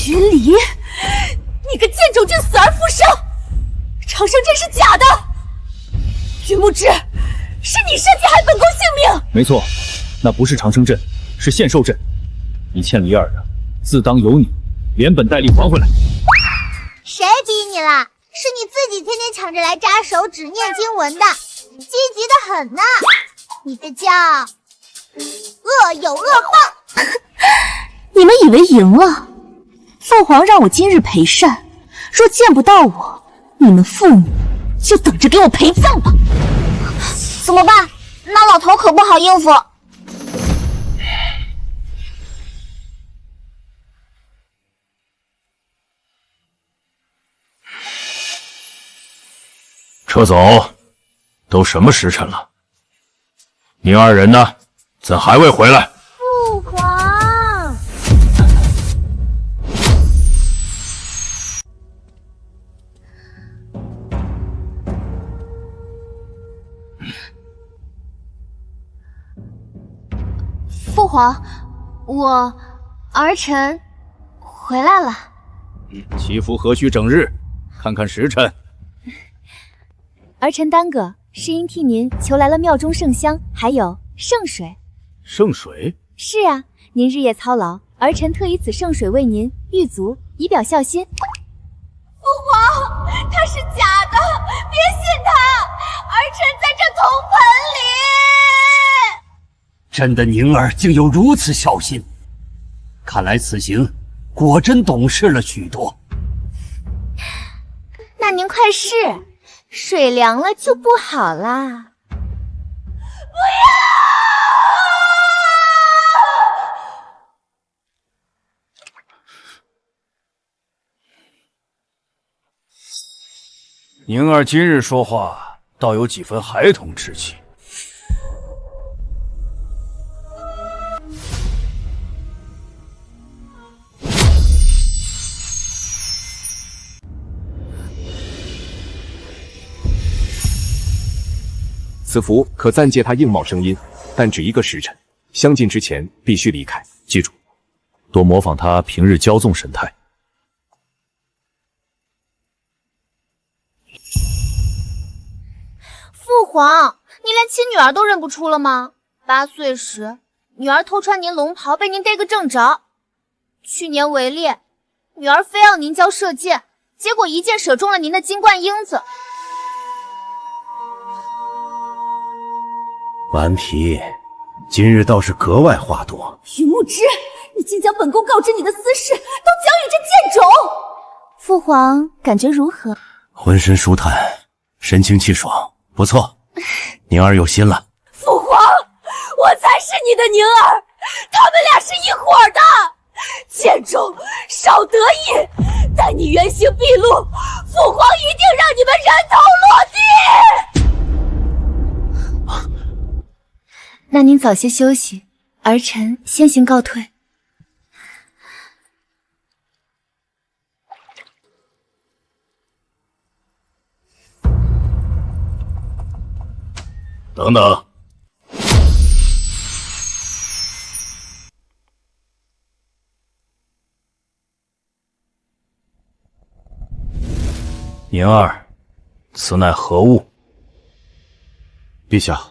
云离，你个贱种君死而复生！长生阵是假的，云木之，是你设计害本宫性命。没错，那不是长生阵，是限寿阵。你欠离儿的，自当由你连本带利还回来。谁逼你了？是你自己天天抢着来扎手指念经文的，积极的很呢。你这叫恶有恶报。你们以为赢了？父皇让我今日陪善，若见不到我，你们父母就等着给我陪葬吧。怎么办？那老头可不好应付。撤走！都什么时辰了？你二人呢？怎还未回来？父皇，父皇，我儿臣回来了。祈福何须整日？看看时辰。儿臣耽搁，是因替您求来了庙中圣香，还有圣水。圣水？是啊，您日夜操劳，儿臣特以此圣水为您浴足，以表孝心。父皇，他是假的，别信他，儿臣在这铜盆里。朕的宁儿竟有如此孝心，看来此行果真懂事了许多。那您快试，水凉了就不好啦。不要！宁儿今日说话倒有几分孩童之气。此符可暂借他应貌声音，但只一个时辰，相近之前必须离开。记住，多模仿他平日骄纵神态。父皇，你连亲女儿都认不出了吗？8岁时，女儿偷穿您龙袍，被您逮个正着。去年围猎，女儿非要您教射箭，结果一箭射中了您的金冠英子。顽皮，今日倒是格外话多。云木之，你竟将本宫告知你的私事都交与这贱种！父皇感觉如何？浑身舒坦，神清气爽，不错。宁儿有心了。父皇，我才是你的宁儿，他们俩是一伙的。贱种，少得意！待你原形毕露，父皇一定让你们人头落地！那您早些休息，儿臣先行告退。等等，宁儿，此乃何物？陛下，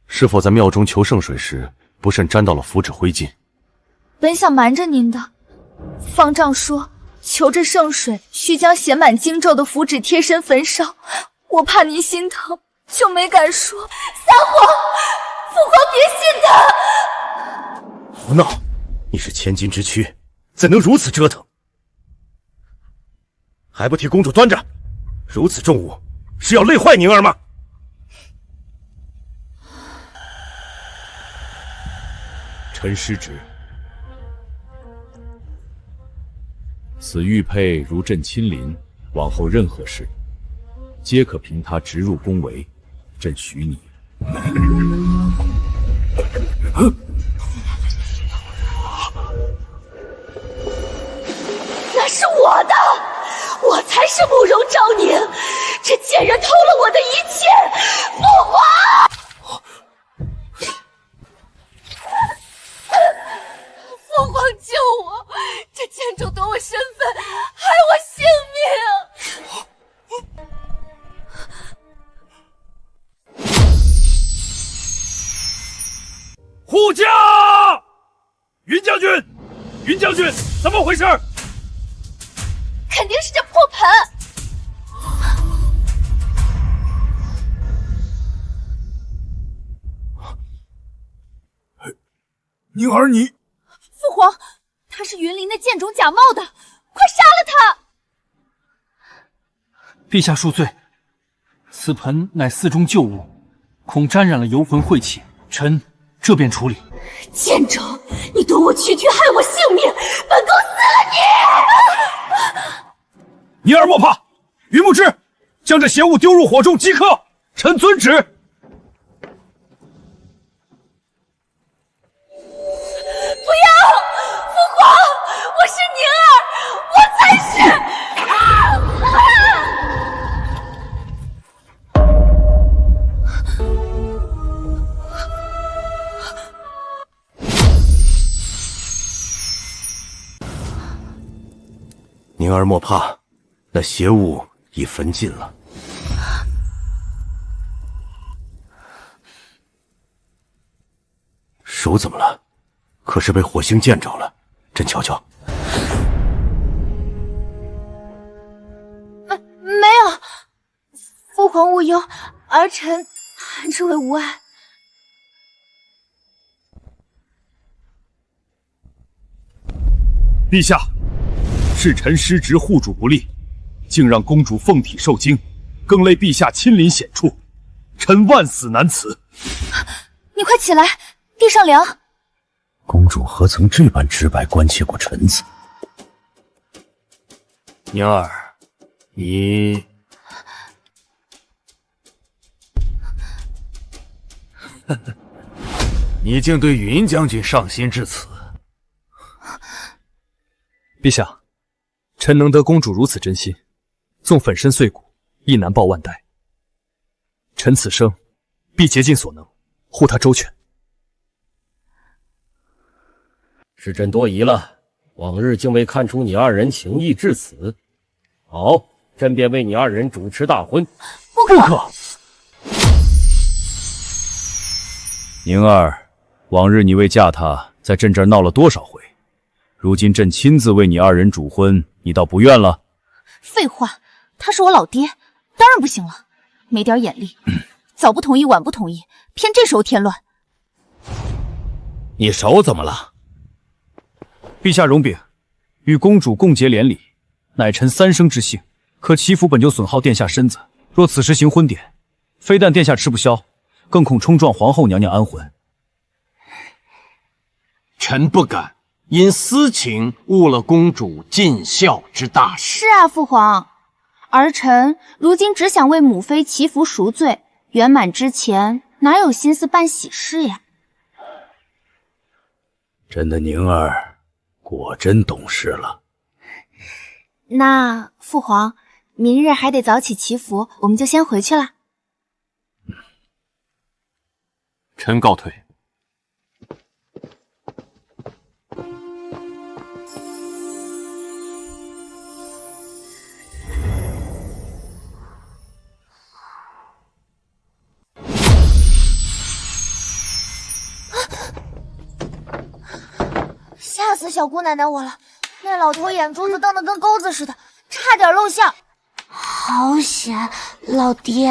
是否在庙中求圣水时，不慎沾到了符纸灰烬？本想瞒着您的，方丈说求这圣水，须将写满经咒的符纸贴身焚烧，我怕您心疼，就没敢说。撒谎！父皇别信他！胡闹！你是千金之躯，怎能如此折腾？还不替公主端着？如此重物，是要累坏宁儿吗？臣失职。此玉佩如朕亲临，往后任何事，皆可凭他直入宫闱，朕许你。那是我的，我才是慕容昭宁，这贱人偷了我的一切！父皇！父皇救我！这贱种夺我身份，害我性命！护驾！云将军，云将军，怎么回事？肯定是这破盆！宁儿，你……父皇，他是云林的贱种假冒的，快杀了他！陛下恕罪，此盆乃寺中旧物，恐沾染了游魂晦气，臣这便处理。贱种，你夺我躯躯，害我性命，本宫死了你！宁儿莫怕，云木之，将这邪物丢入火中即可。臣遵旨。不要！父皇，我是宁儿，我才是！宁儿莫怕，那邪物已焚尽了。手怎么了？可是被火星见着了？朕瞧瞧。没有，父皇勿忧，儿臣韩之为无碍。陛下，是臣失职护主不力，竟让公主凤体受惊，更累陛下亲临险处，臣万死难辞。你快起来，地上凉。公主何曾这般直白关切过臣子？宁儿，你你竟对云将军上心至此。陛下，臣能得公主如此真心，纵粉身碎骨，亦难报万代。臣此生必竭尽所能，护她周全。是朕多疑了，往日竟未看出你二人情谊至此。好，朕便为你二人主持大婚。不可！宁儿，往日你为嫁他，在朕这儿闹了多少回？如今朕亲自为你二人主婚，你倒不愿了？废话，他是我老爹，当然不行了。没点眼力，早不同意晚不同意，偏这时候添乱。你手怎么了？陛下容禀，与公主共结连理，乃臣三生之幸。可祈福本就损耗殿下身子，若此时行婚典，非但殿下吃不消，更恐冲撞皇后娘娘安魂。臣不敢因私情误了公主尽孝之大事。是啊，父皇，儿臣如今只想为母妃祈福赎罪，圆满之前哪有心思办喜事呀？朕的宁儿果真懂事了。那父皇，明日还得早起祈福，我们就先回去了。臣告退。吓死小姑奶奶我了！那老头眼珠子瞪得跟钩子似的，差点露馅。好险，老爹，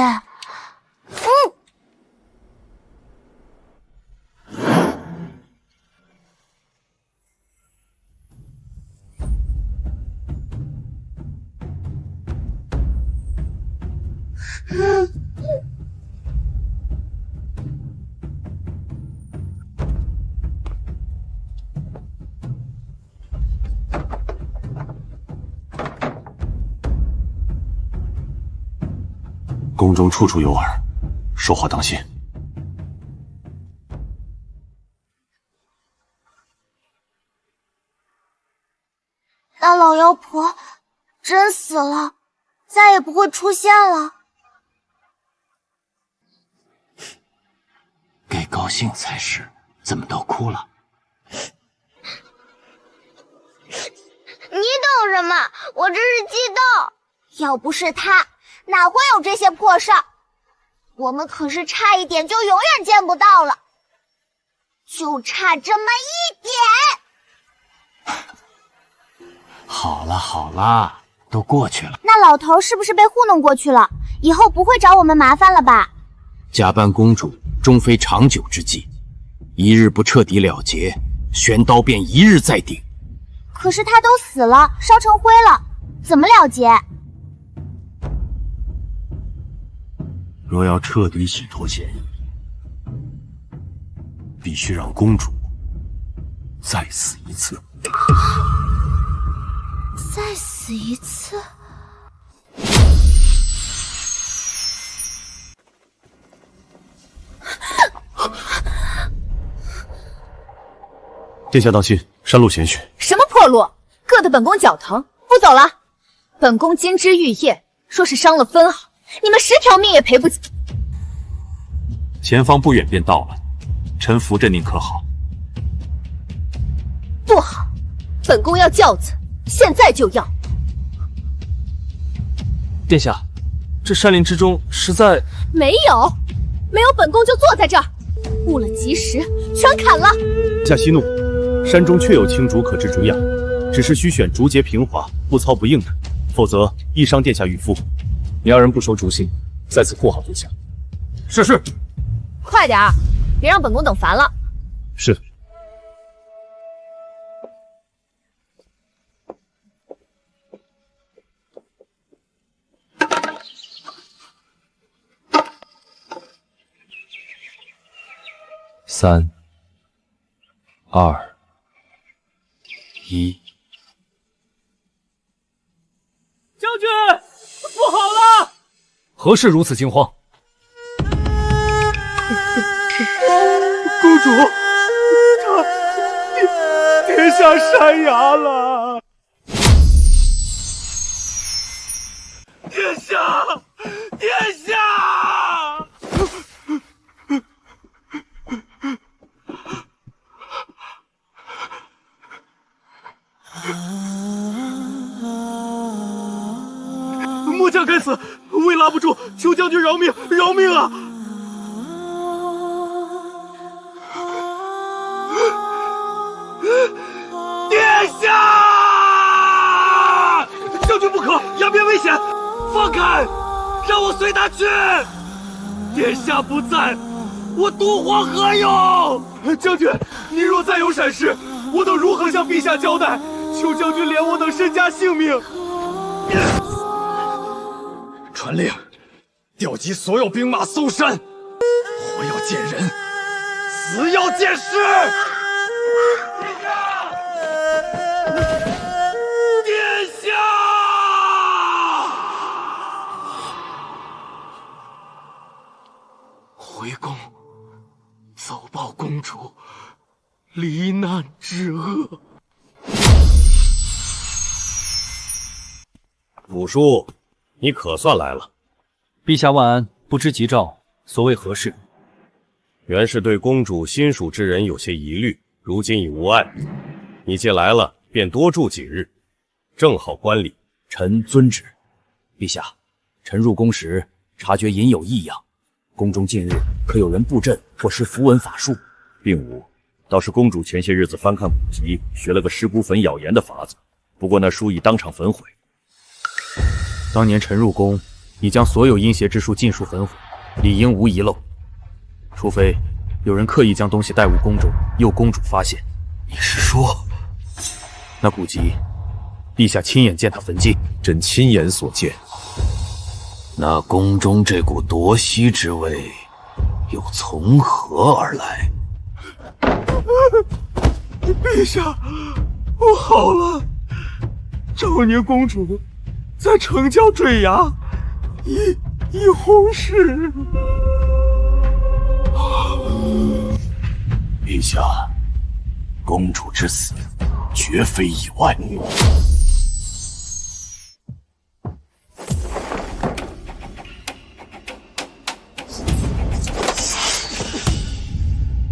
宫中处处有耳，说话当心。那老妖婆真死了，再也不会出现了。该高兴才是，怎么都哭了？你懂什么？我这是激动。要不是他，哪会有这些破事儿？我们可是差一点就永远见不到了，就差这么一点。好了好了，都过去了。那老头是不是被糊弄过去了？以后不会找我们麻烦了吧？加班公主终非长久之计，一日不彻底了结，玄刀便一日再顶。可是他都死了，烧成灰了，怎么了结？若要彻底洗脱嫌疑，必须让公主再死一次。再死一次？殿下当心，山路险险。什么破路，硌得本宫脚疼，不走了。本宫金枝玉叶，若是伤了分毫，你们10条命也赔不起。前方不远便到了，臣扶着您可好？不好，本宫要轿子，现在就要。殿下，这山林之中实在没有本宫就坐在这儿，误了吉时，全砍了。殿下息怒，山中确有青竹可制竹养，只是需选竹节平滑、不糙不硬的，否则易伤殿下玉肤。你二人不收竹心，在此护好殿下。是是。快点儿，别让本宫等烦了。是。3、2、1。将军，不好了！何事如此惊慌？公主，跌下山崖了！殿下，殿下！末将该死，为拉不住，求将军饶命，饶命啊！殿下！将军不可，崖边危险，放开，让我随他去。殿下不在，我独活何用？将军，您若再有闪失，我等如何向陛下交代？求将军怜我等身家性命。传令，调集所有兵马搜山，活要见人，死要见尸。殿下！回宫，奏报公主罹难之厄。五叔，你可算来了。陛下万安，不知急召，所谓何事？原是对公主心属之人有些疑虑，如今已无碍。你既来了，便多住几日，正好观礼。臣遵旨。陛下，臣入宫时察觉隐有异样，宫中近日可有人布阵或施符文法术？并无，倒是公主前些日子翻看古籍，学了个尸骨粉咬言的法子，不过那书已当场焚毁。当年臣入宫，你将所有阴邪之术尽数焚毁，理应无遗漏，除非有人刻意将东西带入宫中，诱公主发现。你是说，那古籍，陛下亲眼见他焚尽？朕亲眼所见。那宫中这股夺息之味，又从何而来？陛下，我好了。昭宁公主在城郊坠崖，已红逝。陛下，公主之死绝非意外。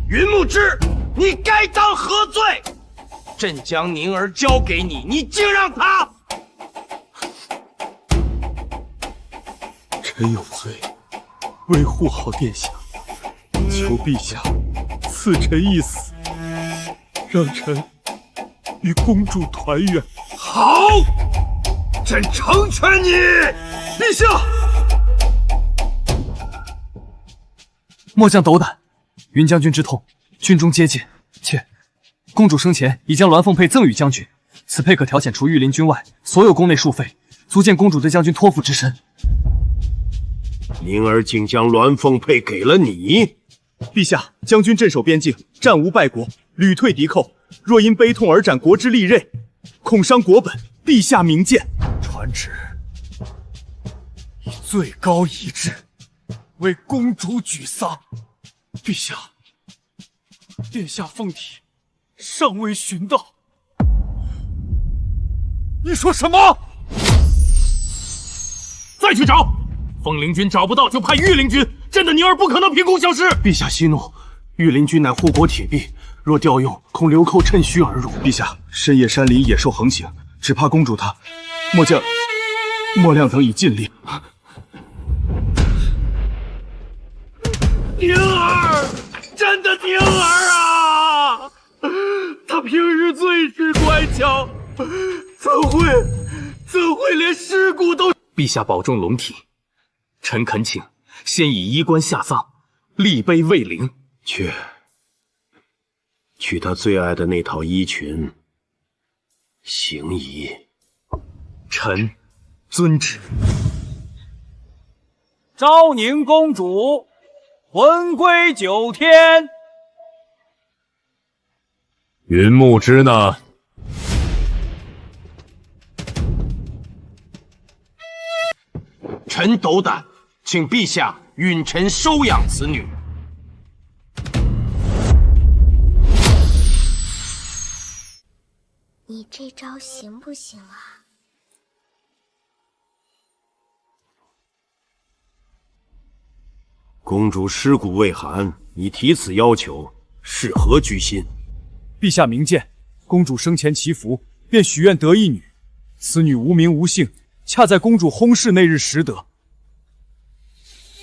云木之，你该当何罪？朕将宁儿交给你，你竟让她……臣有罪，为护好殿下，求陛下赐臣一死，让臣与公主团圆。好，朕成全你，陛下。末将斗胆，云将军之痛，军中皆见。且公主生前已将鸾凤佩赠与将军，此佩可调遣除御林军外所有宫内庶妃，足见公主对将军托付之深。宁儿竟将鸾凤佩给了你？陛下，将军镇守边境，战无败国，屡退敌寇，若因悲痛而斩国之利刃，恐伤国本。陛下明鉴。传旨，以最高仪制为公主举丧。陛下，殿下凤体尚未寻到。你说什么？再去找。凤灵军找不到就派御林军，朕的宁儿不可能凭空消失。陛下息怒，御林军乃护国铁壁，若调用，恐流寇趁虚而入。陛下，深夜山林野兽横行，只怕公主她，末亮等已尽力。宁儿，朕的宁儿啊！她平日最是乖巧，怎会连尸骨都……陛下保重龙体。臣恳请先以衣冠下葬，立碑慰灵。去他最爱的那套衣裙行仪。臣遵旨。昭宁公主魂归9天。云木之呢？臣斗胆，请陛下允臣收养此女。你这招行不行啊？公主尸骨未寒，你提此要求，是何居心？陛下明鉴，公主生前祈福，便许愿得一女。此女无名无姓，恰在公主薨逝那日识得。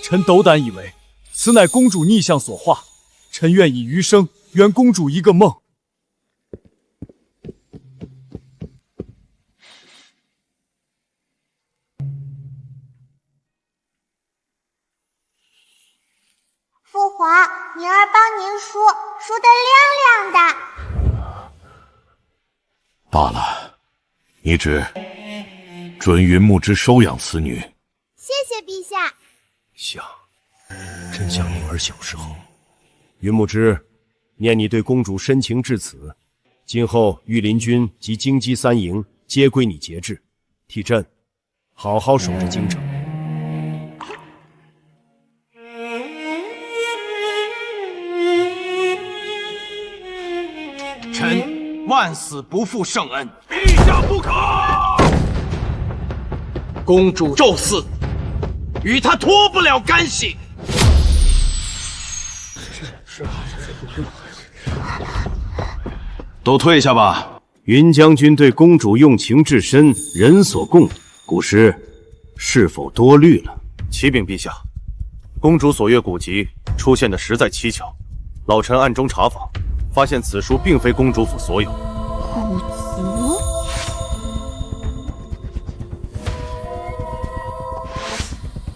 臣斗胆以为，此乃公主逆向所化。臣愿以余生圆公主一个梦。父皇，宁儿帮您梳得亮亮的。罢了，你只准云木之收养此女。谢谢陛下。真像宁儿小时候。云木之，念你对公主深情至此，今后御林军及京畿3营皆归你节制，替朕好好守着京城。臣万死不负圣恩。陛下不可！公主宙斯，与他脱不了干系。都退下吧。云将军对公主用情至深，人所共睹，古时是否多虑了？启禀陛下，公主所阅古籍出现的实在蹊跷，老臣暗中查访，发现此书并非公主府所有。古籍？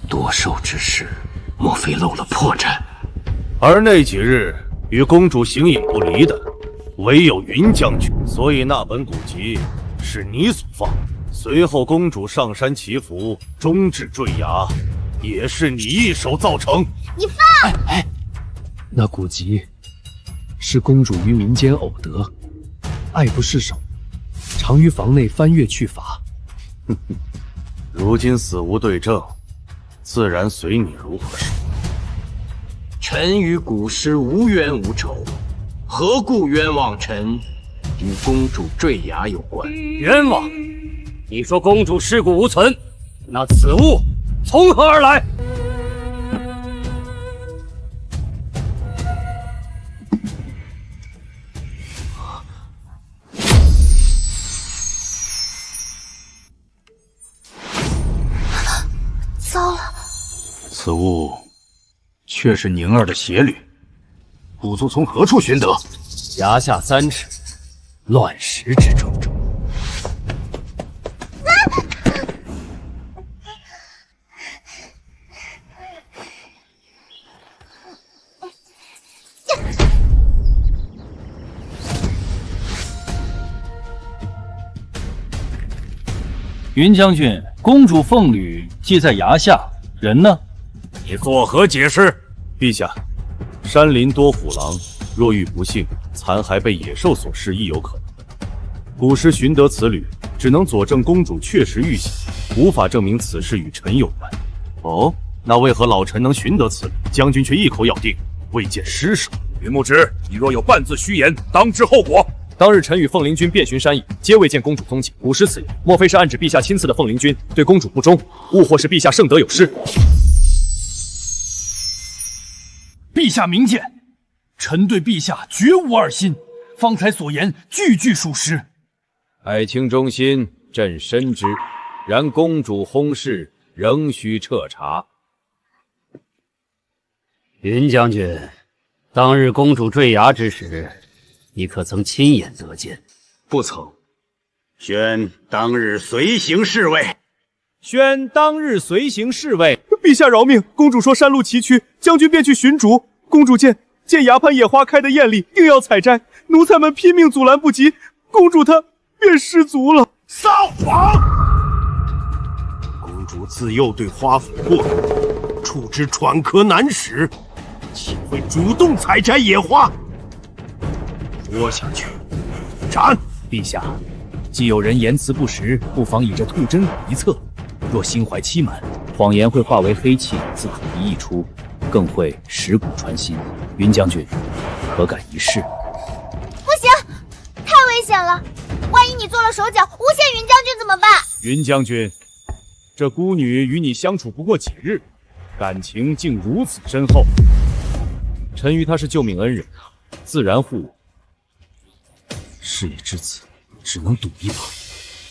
多寿之事，莫非露了破绽？而那几日与公主形影不离的，唯有云将军，所以那本古籍是你所放。随后公主上山祈福，终至坠崖，也是你一手造成。你放！那古籍是公主于民间偶得，爱不释手，常于房内翻阅去法。如今死无对证，自然随你如何说。臣与古尸无冤无仇，何故冤枉臣与公主坠崖有关？冤枉！你说公主尸骨无存，那此物从何而来？糟了！此物却是宁儿的鞋履，古族从何处寻得？崖下3尺，乱石之中。云将军，公主凤履系在崖下，人呢？你作何解释？陛下，山林多虎狼，若遇不幸，残骸被野兽所噬亦有可能。古时寻得此履，只能佐证公主确实遇险，无法证明此事与臣有关。哦，那为何老臣能寻得此履，将军却一口咬定未见尸首？云牧之，你若有半字虚言，当知后果。当日臣与凤灵君遍寻山野，皆未见公主踪迹。古尸此言，莫非是暗指陛下亲赐的凤灵君对公主不忠，亦或是陛下圣德有失？陛下明鉴，臣对陛下绝无二心，方才所言句句属实。爱卿忠心，朕深知，然公主薨事仍需彻查。云将军，当日公主坠崖之时，你可曾亲眼得见？不曾。宣当日随行侍卫。宣当日随行侍卫。陛下饶命！公主说山路崎岖，将军便去寻竹。公主见崖畔野花开得艳丽，定要采摘。奴才们拼命阻拦不及，公主她便失足了。撒谎！公主自幼对花粉过敏，触之喘咳难使，岂会主动采摘野花？说下去，斩！陛下，既有人言辞不实，不妨以这兔真骨一测。若心怀欺瞒，谎言会化为黑气，自土地溢出，更会蚀骨穿心。云将军，可敢一试？不行，太危险了！万一你做了手脚，诬陷云将军怎么办？云将军，这孤女与你相处不过几日，感情竟如此深厚。臣与她是救命恩人，自然护我。事已至此，只能赌一把。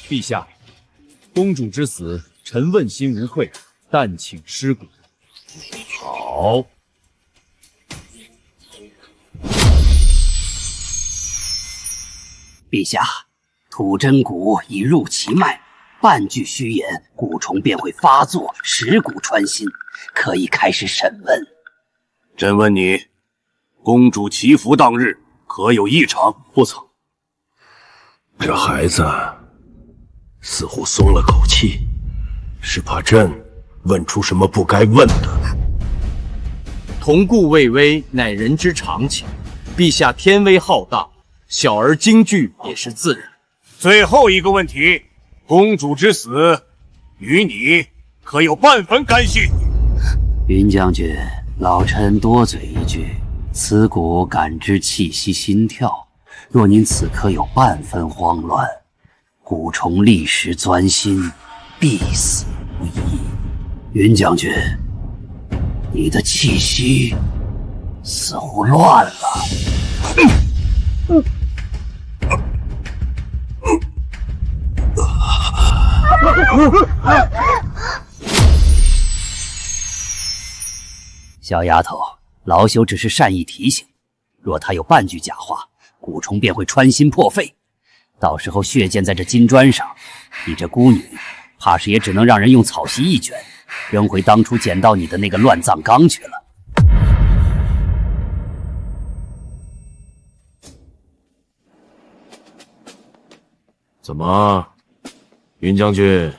陛下，公主之死，臣问心无愧，但请尸骨。好。陛下，土真骨已入其脉，半句虚言，蛊虫便会发作，蚀骨穿心，可以开始审问。朕问你，公主祈福当日可有异常？不曾。这孩子似乎松了口气，是怕朕问出什么不该问的。同故畏威，乃人之常情。陛下天威浩大，小儿惊惧也是自然。最后一个问题，公主之死与你可有半分干系？云将军，老臣多嘴一句，此骨感知气息心跳。若您此刻有半分慌乱，蛊虫立时钻心，必死无疑。云将军，你的气息似乎乱了。小丫头，老朽只是善意提醒，若她有半句假话，蛊虫便会穿心破肺，到时候血溅在这金砖上，你这孤女，怕是也只能让人用草席一卷，扔回当初捡到你的那个乱葬岗去了。怎么，云将军，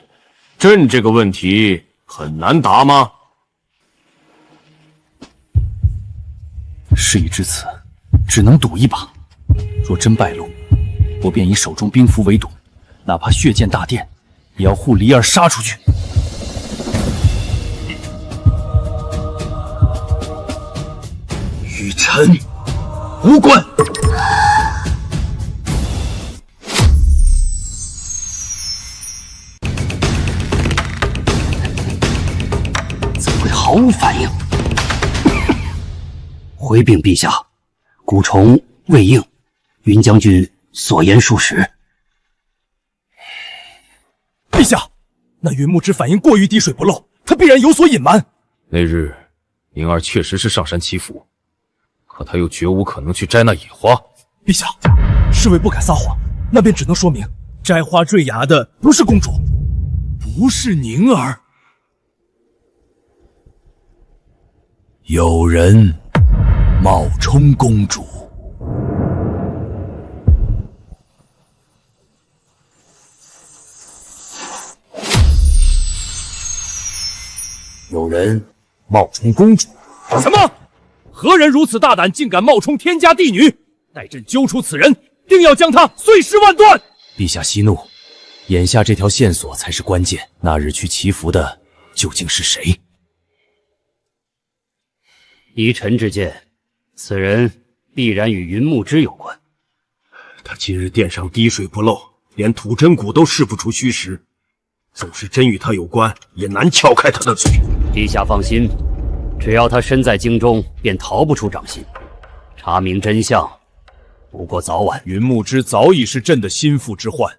朕这个问题很难答吗？事已至此，只能赌一把。若真败露，我便以手中兵符为赌，哪怕血溅大殿，也要护离儿杀出去。与臣无关。怎么会毫无反应？回禀陛下，蛊虫未应，云将军所言属实。陛下，那云木之反应过于滴水不漏，他必然有所隐瞒。那日，灵儿确实是上山祈福，可他又绝无可能去摘那野花。陛下，侍卫不敢撒谎，那便只能说明摘花坠崖的不是公主，不是宁儿。有人冒充公主。有人冒充公主？什么？何人如此大胆，竟敢冒充天家帝女？待朕揪出此人，定要将他碎尸万段！陛下息怒，眼下这条线索才是关键。那日去祈福的究竟是谁？依臣之见，此人必然与云木之有关。他今日殿上滴水不漏，连土真蛊都试不出虚实。纵是真与他有关，也难撬开他的嘴。陛下放心，只要他身在京中，便逃不出掌心。查明真相，不过早晚。云木之早已是朕的心腹之患，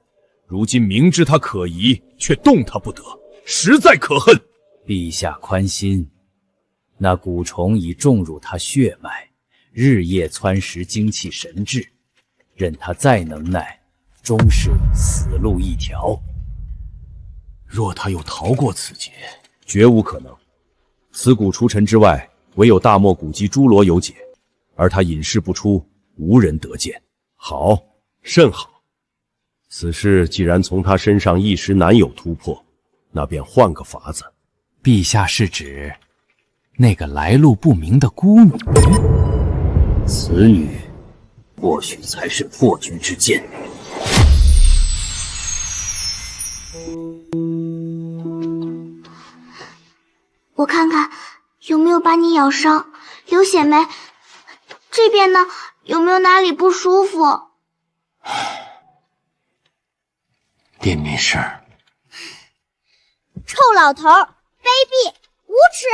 如今明知他可疑，却动他不得，实在可恨。陛下宽心，那蛊虫已种入他血脉，日夜蹿食精气神志，任他再能耐，终是死路一条。若他有逃过此劫，绝无可能。此蛊除尘之外，唯有大漠古籍诸罗有解，而他隐世不出，无人得见。好，甚好。此事既然从他身上一时难有突破，那便换个法子。陛下是指那个来路不明的孤女？此女或许才是破局之剑。我看看有没有把你咬伤，流血没？这边呢，有没有哪里不舒服？爹没事儿。臭老头，卑鄙无耻！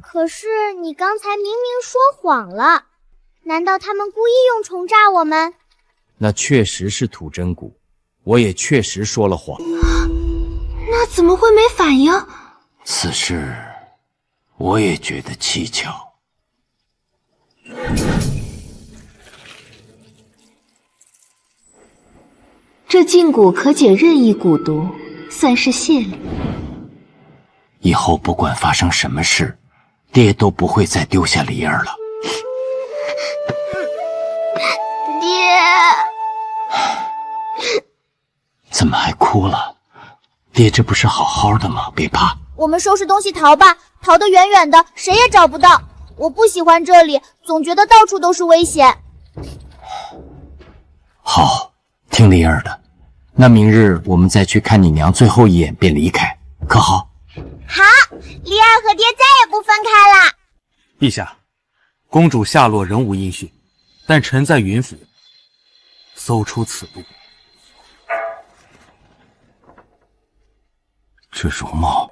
可是你刚才明明说谎了，难道他们故意用虫炸我们？那确实是土真蛊，我也确实说了谎。那怎么会没反应？此事我也觉得蹊跷。这禁蛊可解任意蛊毒，算是谢礼。以后不管发生什么事，爹都不会再丢下梨儿了。爹，怎么还哭了？爹这不是好好的吗？别怕。我们收拾东西逃吧，逃得远远的，谁也找不到。我不喜欢这里，总觉得到处都是危险。好，听梨儿的。那明日我们再去看你娘最后一眼便离开，可好？好，梨儿和爹再也不分开了。陛下，公主下落仍无音讯，但臣在云府搜出此路。这容貌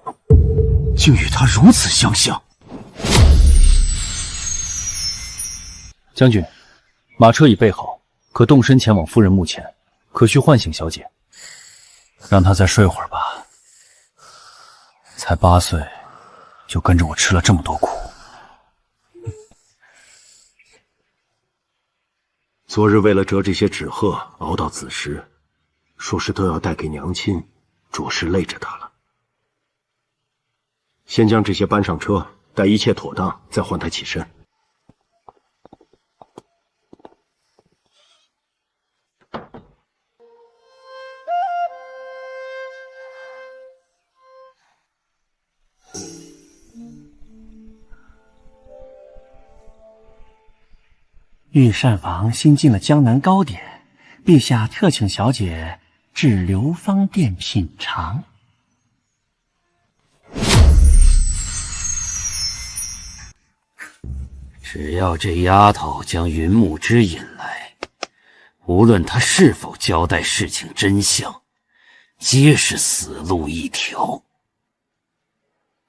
竟与她如此相像。将军，马车已备好，可动身前往夫人墓前，可需唤醒小姐，让她再睡会儿吧。才8岁，就跟着我吃了这么多苦。昨日为了折这些纸鹤，熬到子时，说是都要带给娘亲，着实累着她了。先将这些搬上车，待一切妥当，再唤他起身。御膳房新进了江南糕点，陛下特请小姐至流芳殿品尝。只要这丫头将云木之引来，无论她是否交代事情真相，皆是死路一条。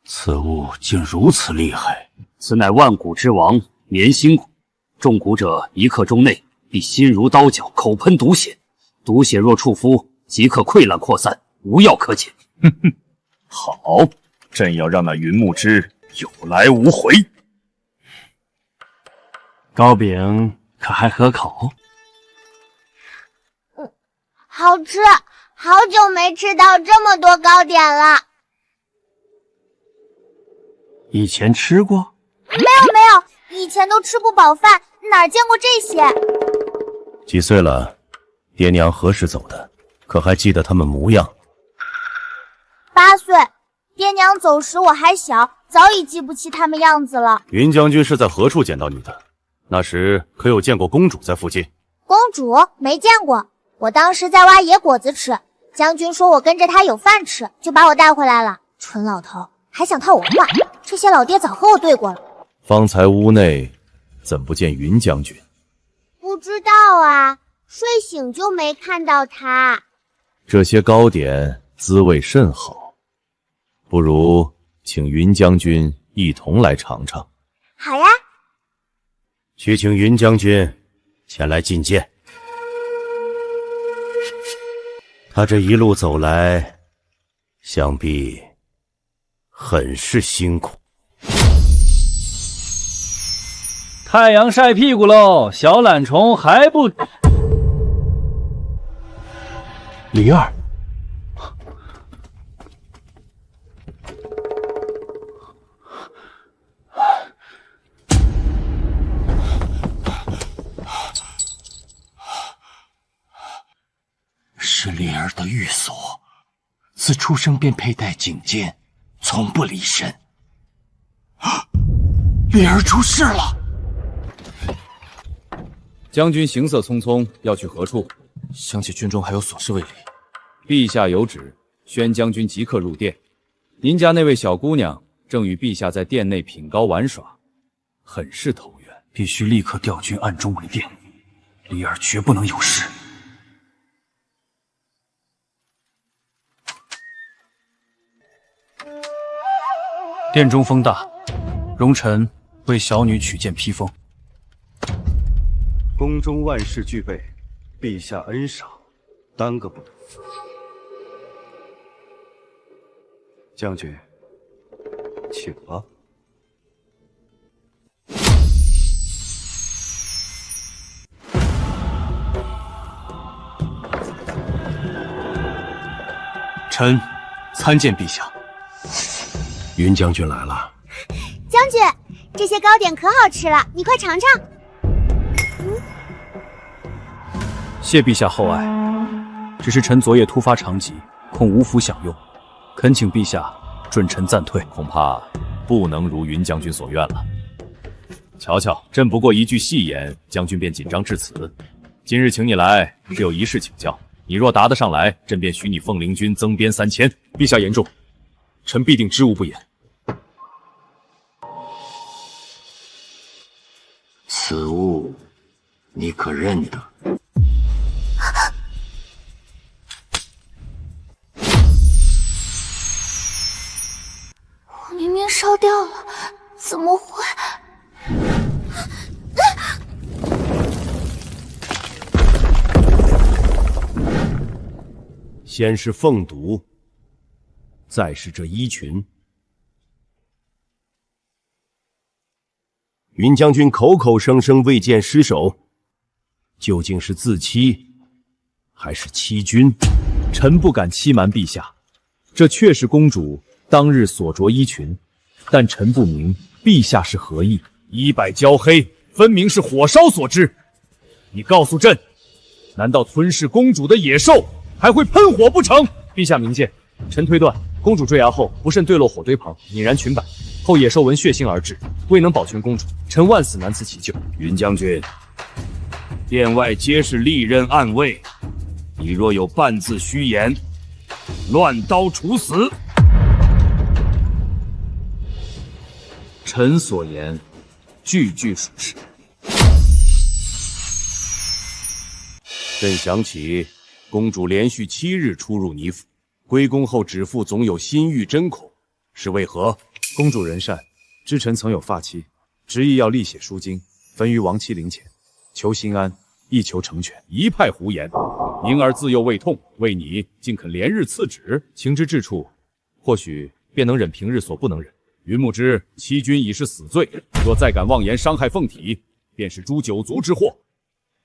此物竟如此厉害！此乃万古之王绵心骨，中蛊者1刻钟内必心如刀绞，口喷毒血，毒血若触肤，即刻溃烂扩散，无药可解。哼哼，好，朕要让那云木之有来无回。糕饼可还合口？好吃，好久没吃到这么多糕点了。以前吃过？没有，以前都吃不饱饭，哪见过这些？几岁了？爹娘何时走的？可还记得他们模样？8岁，爹娘走时我还小，早已记不起他们样子了。云将军是在何处捡到你的？那时可有见过公主在附近？公主没见过，我当时在挖野果子吃，将军说我跟着他有饭吃，就把我带回来了。蠢老头，还想套我话，这些老爹早和我对过了。方才屋内怎不见云将军？不知道啊，睡醒就没看到他。这些糕点滋味甚好，不如请云将军一同来尝尝。好呀。去请云将军前来觐见。他这一路走来，想必很是辛苦。太阳晒屁股喽，小懒虫还不……灵儿，是灵儿的寓所，自出生便佩戴颈剑，从不离身。灵儿出事了！将军行色匆匆，要去何处？想起军中还有琐事未理。陛下有旨，宣将军即刻入殿。您家那位小姑娘正与陛下在殿内品糕玩耍，很是投缘，必须立刻调军暗中围殿，灵儿绝不能有事。殿中风大，容臣为小女取剑披风。宫中万事俱备，陛下恩赏，耽搁不得。将军，请吧。臣参见陛下。云将军来了。将军，这些糕点可好吃了，你快尝尝。谢陛下厚爱，只是臣昨夜突发长疾，恐无福享用，恳请陛下准臣暂退。恐怕不能如云将军所愿了。瞧瞧，朕不过一句戏言，将军便紧张至此。今日请你来，是有一事请教。你若答得上来，朕便许你凤陵军增编3000。陛下言重，臣必定知无不言。此物你可认得？我明明烧掉了，怎么会？先是凤毒，再是这衣裙。云将军口口声声未见尸首，究竟是自欺，还是欺君？臣不敢欺瞒陛下，这确是公主当日所着衣裙。但臣不明陛下是何意。衣摆焦黑，分明是火烧所致。你告诉朕，难道吞噬公主的野兽还会喷火不成？陛下明鉴，臣推断公主坠崖后不慎坠落火堆旁，引燃裙摆，后野兽闻血腥而至，未能保全公主，臣万死难辞其咎。云将军，殿外皆是历任暗卫，你若有半字虚言，乱刀处死。臣所言句句属实。朕想起公主连续7日出入你府，归宫后指腹总有心欲针孔，是为何？公主仁善，知臣曾有发妻，执意要立血书经，焚于亡妻陵前，求心安，亦求成全。一派胡言！宁儿自幼胃痛，为你竟肯连日刺指，情之至处，或许便能忍平日所不能忍。云木之，欺君已是死罪，若再敢妄言伤害凤体，便是诛九族之祸。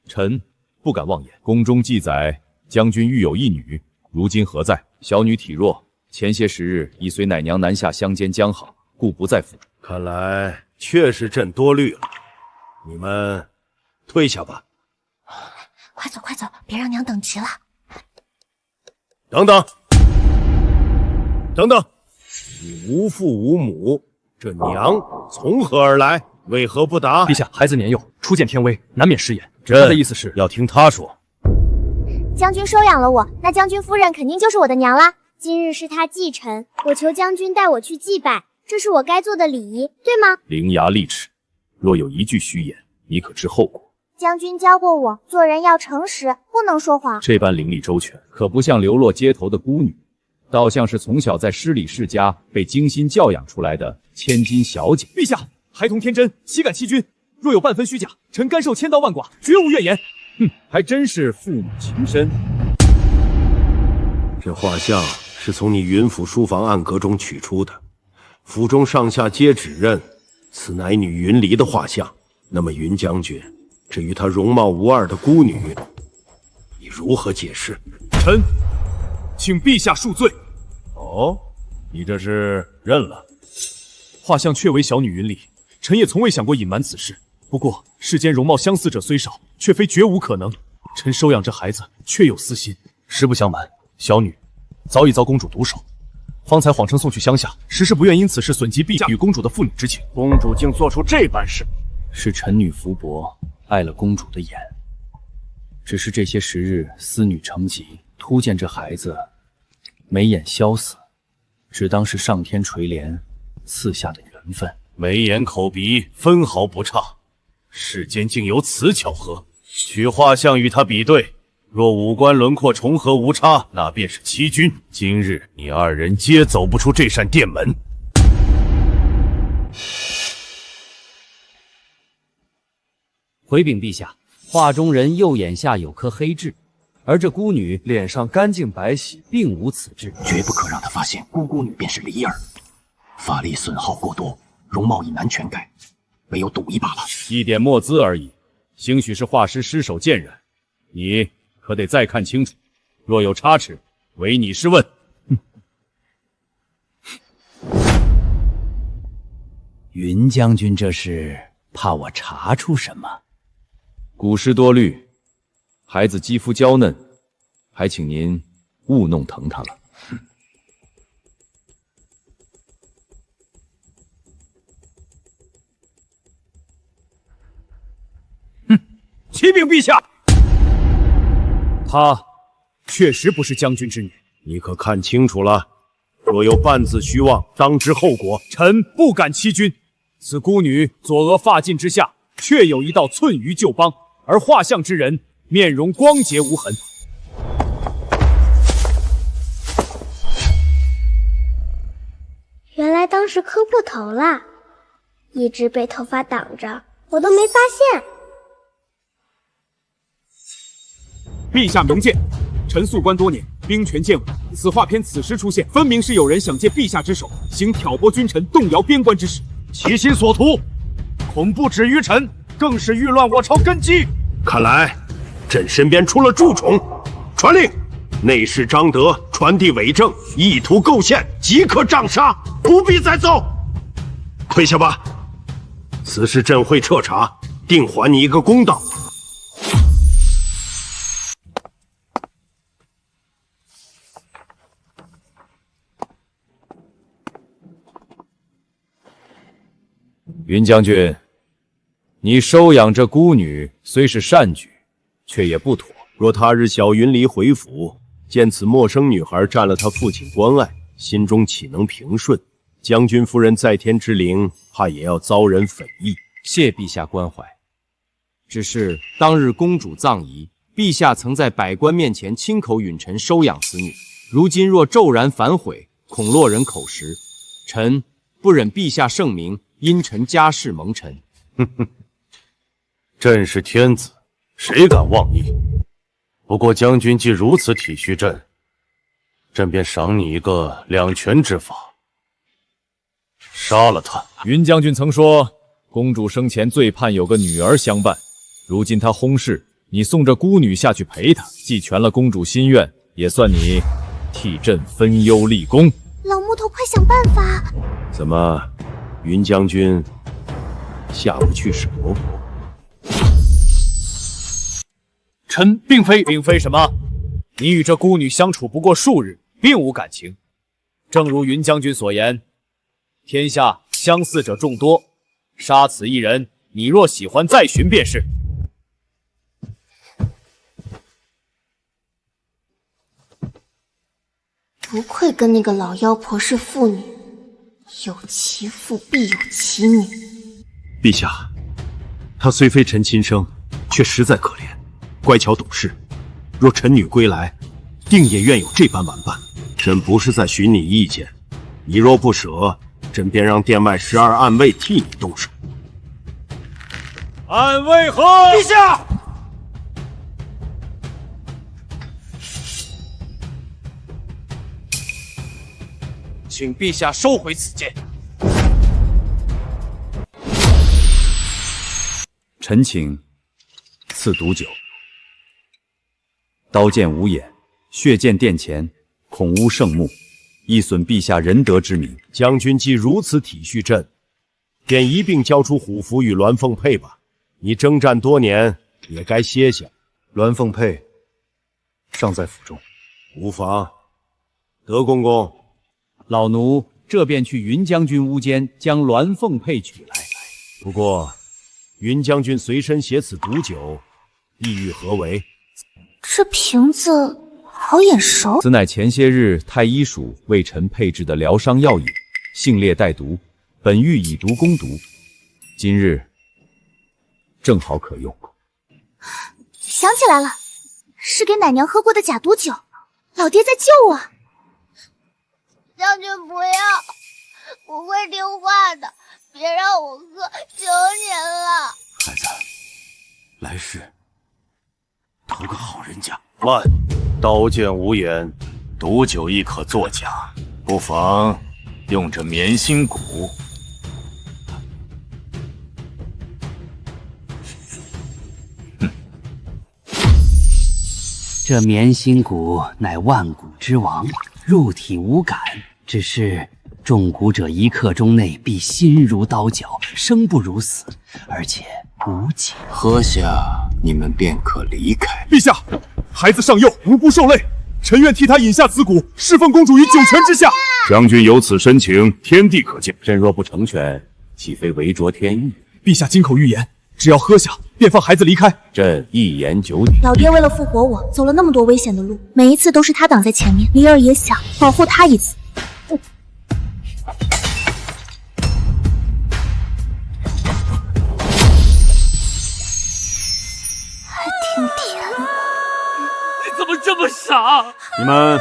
臣不敢妄言。宫中记载，将军育有一女，如今何在？小女体弱，前些时日已随奶娘南下乡间将好，故不在府。看来确是朕多虑了，你们退下吧。快走快走，别让娘等急了。等等，等等，你无父无母，这娘从何而来？为何不答？陛下，孩子年幼，初见天威，难免失言。朕他的意思是要听他说。将军收养了我，那将军夫人肯定就是我的娘啦。今日是她忌辰，我求将军带我去祭拜，这是我该做的礼仪，对吗？伶牙俐齿，若有一句虚言，你可知后果？将军教过我，做人要诚实，不能说谎。这般伶俐周全，可不像流落街头的孤女，倒像是从小在诗礼世家被精心教养出来的千金小姐。陛下，孩童天真，岂敢欺君？若有半分虚假，臣甘受千刀万剐，绝无怨言。哼，还真是父母情深。这画像是从你云府书房暗格中取出的，府中上下皆指认此乃女云离的画像。那么云将军，至于她容貌无二的孤女，你如何解释？臣请陛下恕罪。哦，你这是认了？画像确为小女云离，臣也从未想过隐瞒此事。不过世间容貌相似者虽少，却非绝无可能。臣收养这孩子，确有私心。实不相瞒，小女早已遭公主毒手，方才谎称送去乡下，实是不愿因此事损及陛下与公主的父女之情。公主竟做出这般事，是臣女福薄，碍了公主的眼。只是这些时日思女成疾，突见这孩子眉眼萧死，只当是上天垂怜赐下的缘分。眉眼口鼻分毫不差，世间竟有此巧合。取画像与他比对，若五官轮廓重合无差，那便是欺君。今日你二人皆走不出这扇殿门。回禀陛下，画中人右眼下有颗黑痣，而这孤女脸上干净白皙，并无此痣，绝不可让他发现孤女便是离儿。法力损耗过多，容貌已难全改，唯有赌一把了。一点墨姿而已，兴许是画师失手见染，你可得再看清楚，若有差池，唯你是问。云将军这是怕我查出什么？古诗多虑，孩子肌肤娇嫩，还请您勿弄疼他了。启禀陛下，她确实不是将军之女，你可看清楚了？若有半字虚妄，当知后果。臣不敢欺君。此孤女左额发髻之下，确有一道寸余旧邦，而画像之人面容光洁无痕。原来当时磕破头了，一直被头发挡着，我都没发现。陛下明鉴，臣宿官多年，兵权渐稳，此画片此时出现，分明是有人想借陛下之手，行挑拨君臣、动摇边关之事。其心所图，恐不止于臣，更是欲乱我朝根基。看来朕身边出了蛀虫，传令，内侍张德传递伪证，意图构陷，即刻杖杀，不必再奏。退下吧，此事朕会彻查，定还你一个公道。云将军，你收养这孤女虽是善举，却也不妥。若他日小云离回府，见此陌生女孩占了他父亲关爱，心中岂能平顺？将军夫人在天之灵，怕也要遭人非议。谢陛下关怀。只是当日公主葬仪，陛下曾在百官面前亲口允臣收养此女，如今若骤然反悔，恐落人口实。臣不忍陛下圣明因臣家事蒙尘。哼哼，朕是天子，谁敢妄议？不过将军既如此体恤朕，朕便赏你一个两全之法，杀了他。云将军曾说，公主生前最盼有个女儿相伴，如今她薨逝，你送这孤女下去陪她，既全了公主心愿，也算你替朕分忧立功。老木头，快想办法！怎么，云将军下不去手？臣并非什么？你与这孤女相处不过数日，并无感情。正如云将军所言，天下相似者众多，杀此一人，你若喜欢再寻便是。不愧跟那个老妖婆是父女，有其父必有其女。陛下，她虽非臣亲生，却实在可怜，乖巧懂事。若臣女归来，定也愿有这般玩伴。朕不是在询你意见，你若不舍，朕便让殿外12暗卫替你动手。暗卫何？陛下，请陛下收回此剑。臣请赐毒酒。刀剑无眼，血溅殿前，恐污圣目，亦损陛下仁德之名。将军既如此体恤朕，便一并交出虎符与栾凤佩吧。你征战多年，也该歇歇。栾凤佩尚在府中，无妨。德公公，老奴这便去云将军屋间将栾凤佩取来。不过，云将军随身携此毒酒，意欲何为？这瓶子好眼熟，此乃前些日太医署为臣配制的疗伤药饮，性烈带毒，本欲以毒攻毒，今日正好可用。想起来了，是给奶娘喝过的假毒酒。老爹在救我。将军不要，我会听话的，别让我喝，求您了。孩子，来世投个好人家。慢，刀剑无眼，毒酒亦可作假，不妨用这棉心骨。这棉心骨乃万骨之王，入体无感，只是中蛊者1刻钟内必心如刀绞，生不如死，而且无解。喝下，你们便可离开。陛下，孩子尚幼，无辜受累，臣愿替他饮下此蛊，侍奉公主于九泉之下。将军有此深情，天地可见。朕若不成全，岂非违着天意？陛下金口玉言，只要喝下，便放孩子离开。朕一言九鼎。老爹为了复活我，走了那么多危险的路，每一次都是他挡在前面。离儿也想保护他一次。还挺甜。你怎么这么傻？你们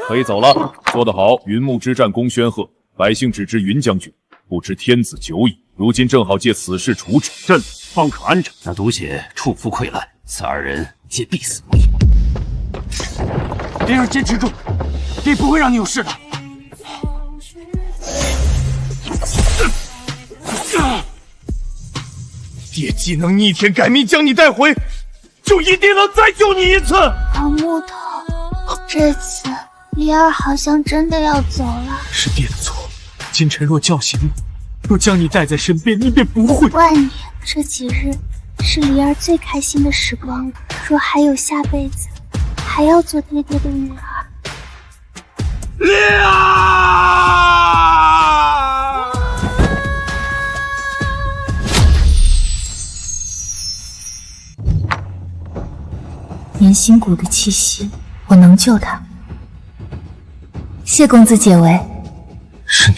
可以走了。做得好，云木之战功宣赫，百姓只知云将军，不知天子久矣。如今正好借此事处置，朕方可安枕。那毒血触肤溃烂，此2人皆必死无疑。灵儿坚持住，爹不会让你有事的。爹既能逆天改命将你带回，就一定能再救你一次。老木头，这次离儿好像真的要走了。是爹的错，今晨若叫醒你，若将你带在身边，你便不会。万年这几日是离儿最开心的时光了。若还有下辈子，还要做爹爹的女儿。年心谷的气息，我能救他。谢公子解围。是你。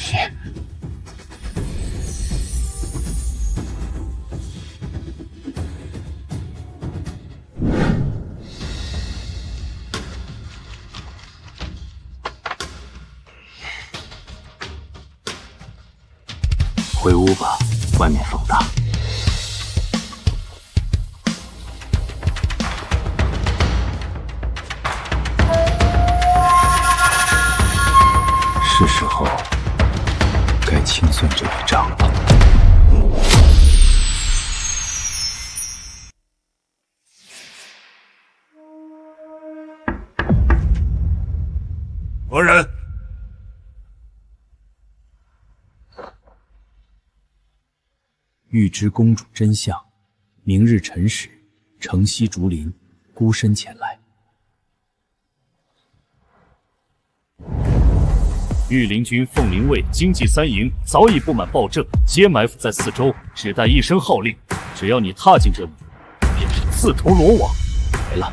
回屋吧，外面风大。是时候该清算这一账了。何人？欲知公主真相，明日辰时，城西竹林，孤身前来。御林军凤林卫经济3营早已布满暴政，皆埋伏在四周，只待一声号令，只要你踏进这里，便是自投罗网。来了，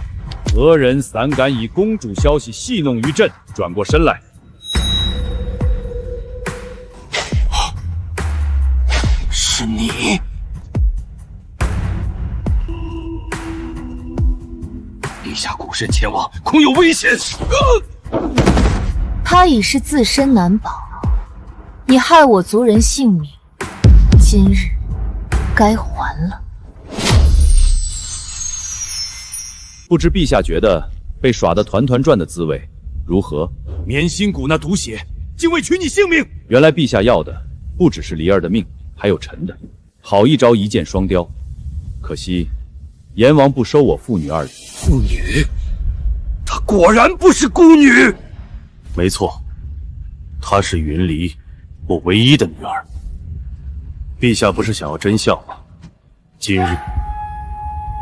何人胆敢以公主消息戏弄于朕？转过身来。是你！陛下孤身前往，恐有危险。他已是自身难保，你害我族人性命，今日该还了。不知陛下觉得被耍得团团转的滋味如何？绵心谷那毒血，竟未取你性命。原来陛下要的不只是离儿的命，还有臣的。好一招一箭双雕，可惜阎王不收我父女二人。父女？她果然不是孤女。没错，她是云离，我唯一的女儿。陛下不是想要真相吗？今日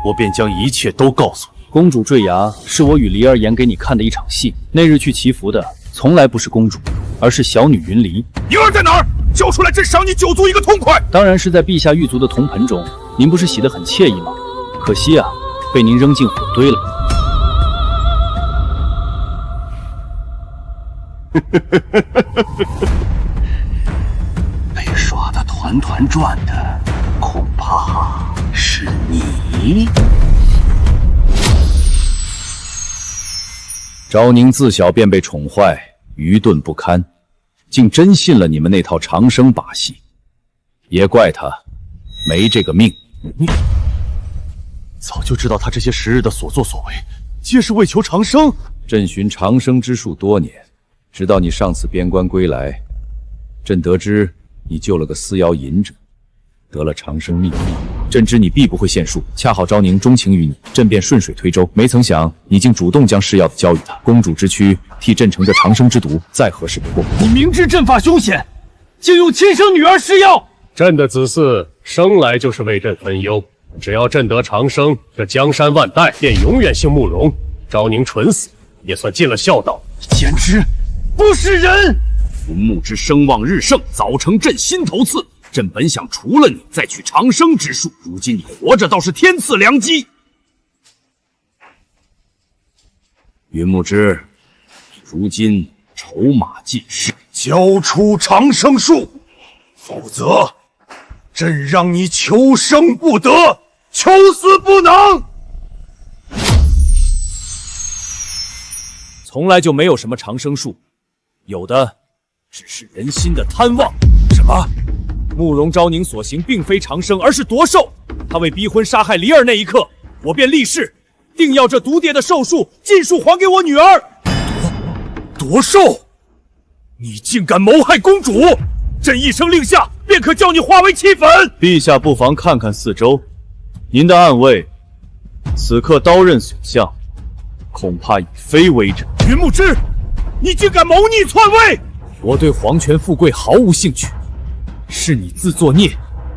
我便将一切都告诉你。公主坠崖是我与离儿演给你看的一场戏，那日去祈福的从来不是公主，而是小女云离。女儿在哪儿？交出来，朕赏你九族一个痛快！当然是在陛下玉足的铜盆中，您不是洗得很惬意吗？可惜啊，被您扔进火堆了。被耍得团团转的，恐怕是你。昭宁自小便被宠坏，愚钝不堪，竟真信了你们那套长生把戏，也怪他没这个命。你早就知道他这些时日的所作所为，皆是为求长生。朕寻长生之术多年，直到你上次边关归来，朕得知你救了个私窑隐者，得了长生秘方。朕知你必不会献术，恰好昭宁钟情于你，朕便顺水推舟。没曾想你竟主动将是药交予他。公主之躯替朕承着长生之毒，再合适不过。你明知阵法凶险，竟用亲生女儿施药。朕的子嗣生来就是为朕分忧，只要朕得长生，这江山万代便永远姓慕容。昭宁蠢死，也算尽了孝道。简直不是人！云木之声望日盛，早成朕心头刺。朕本想除了你，再取长生之术，如今你活着倒是天赐良机。云木之，如今筹码尽失，交出长生术，否则朕让你求生不得，求死不能。从来就没有什么长生术，有的只是人心的贪妄。什么？慕容昭宁所行并非长生，而是夺寿。他为逼婚杀害离儿那一刻，我便立誓，定要这毒蝶的寿数尽数还给我女儿。夺寿？你竟敢谋害公主！朕一声令下，便可叫你化为齑粉。陛下不妨看看四周，您的暗卫此刻刀刃所向，恐怕已非威者。云木之，你竟敢谋逆篡位！我对皇权富贵毫无兴趣。是你自作孽，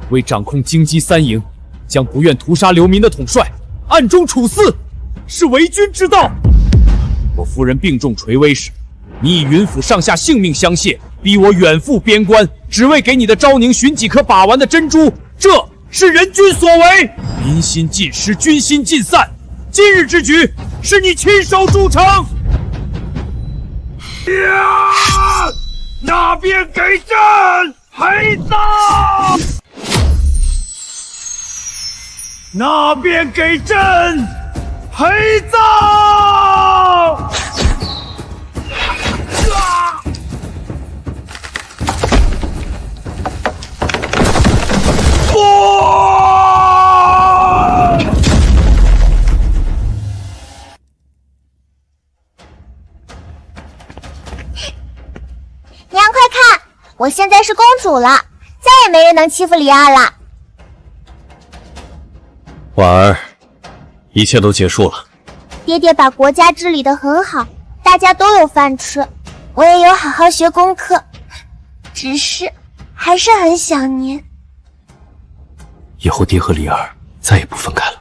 为掌控京畿三营，将不愿屠杀流民的统帅暗中处死，是为君之道。我夫人病重垂危时，你以云府上下性命相谢，逼我远赴边关，只为给你的昭宁寻几颗把玩的珍珠，这是人君所为。民心尽失，军心尽散，今日之局是你亲手铸成。那边给朕陪葬！那边给朕陪葬！娘快看，我现在是公主了，再也没人能欺负李二了。婉儿，一切都结束了。爹爹把国家治理得很好，大家都有饭吃，我也有好好学功课，只是还是很想您。以后爹和李儿再也不分开了。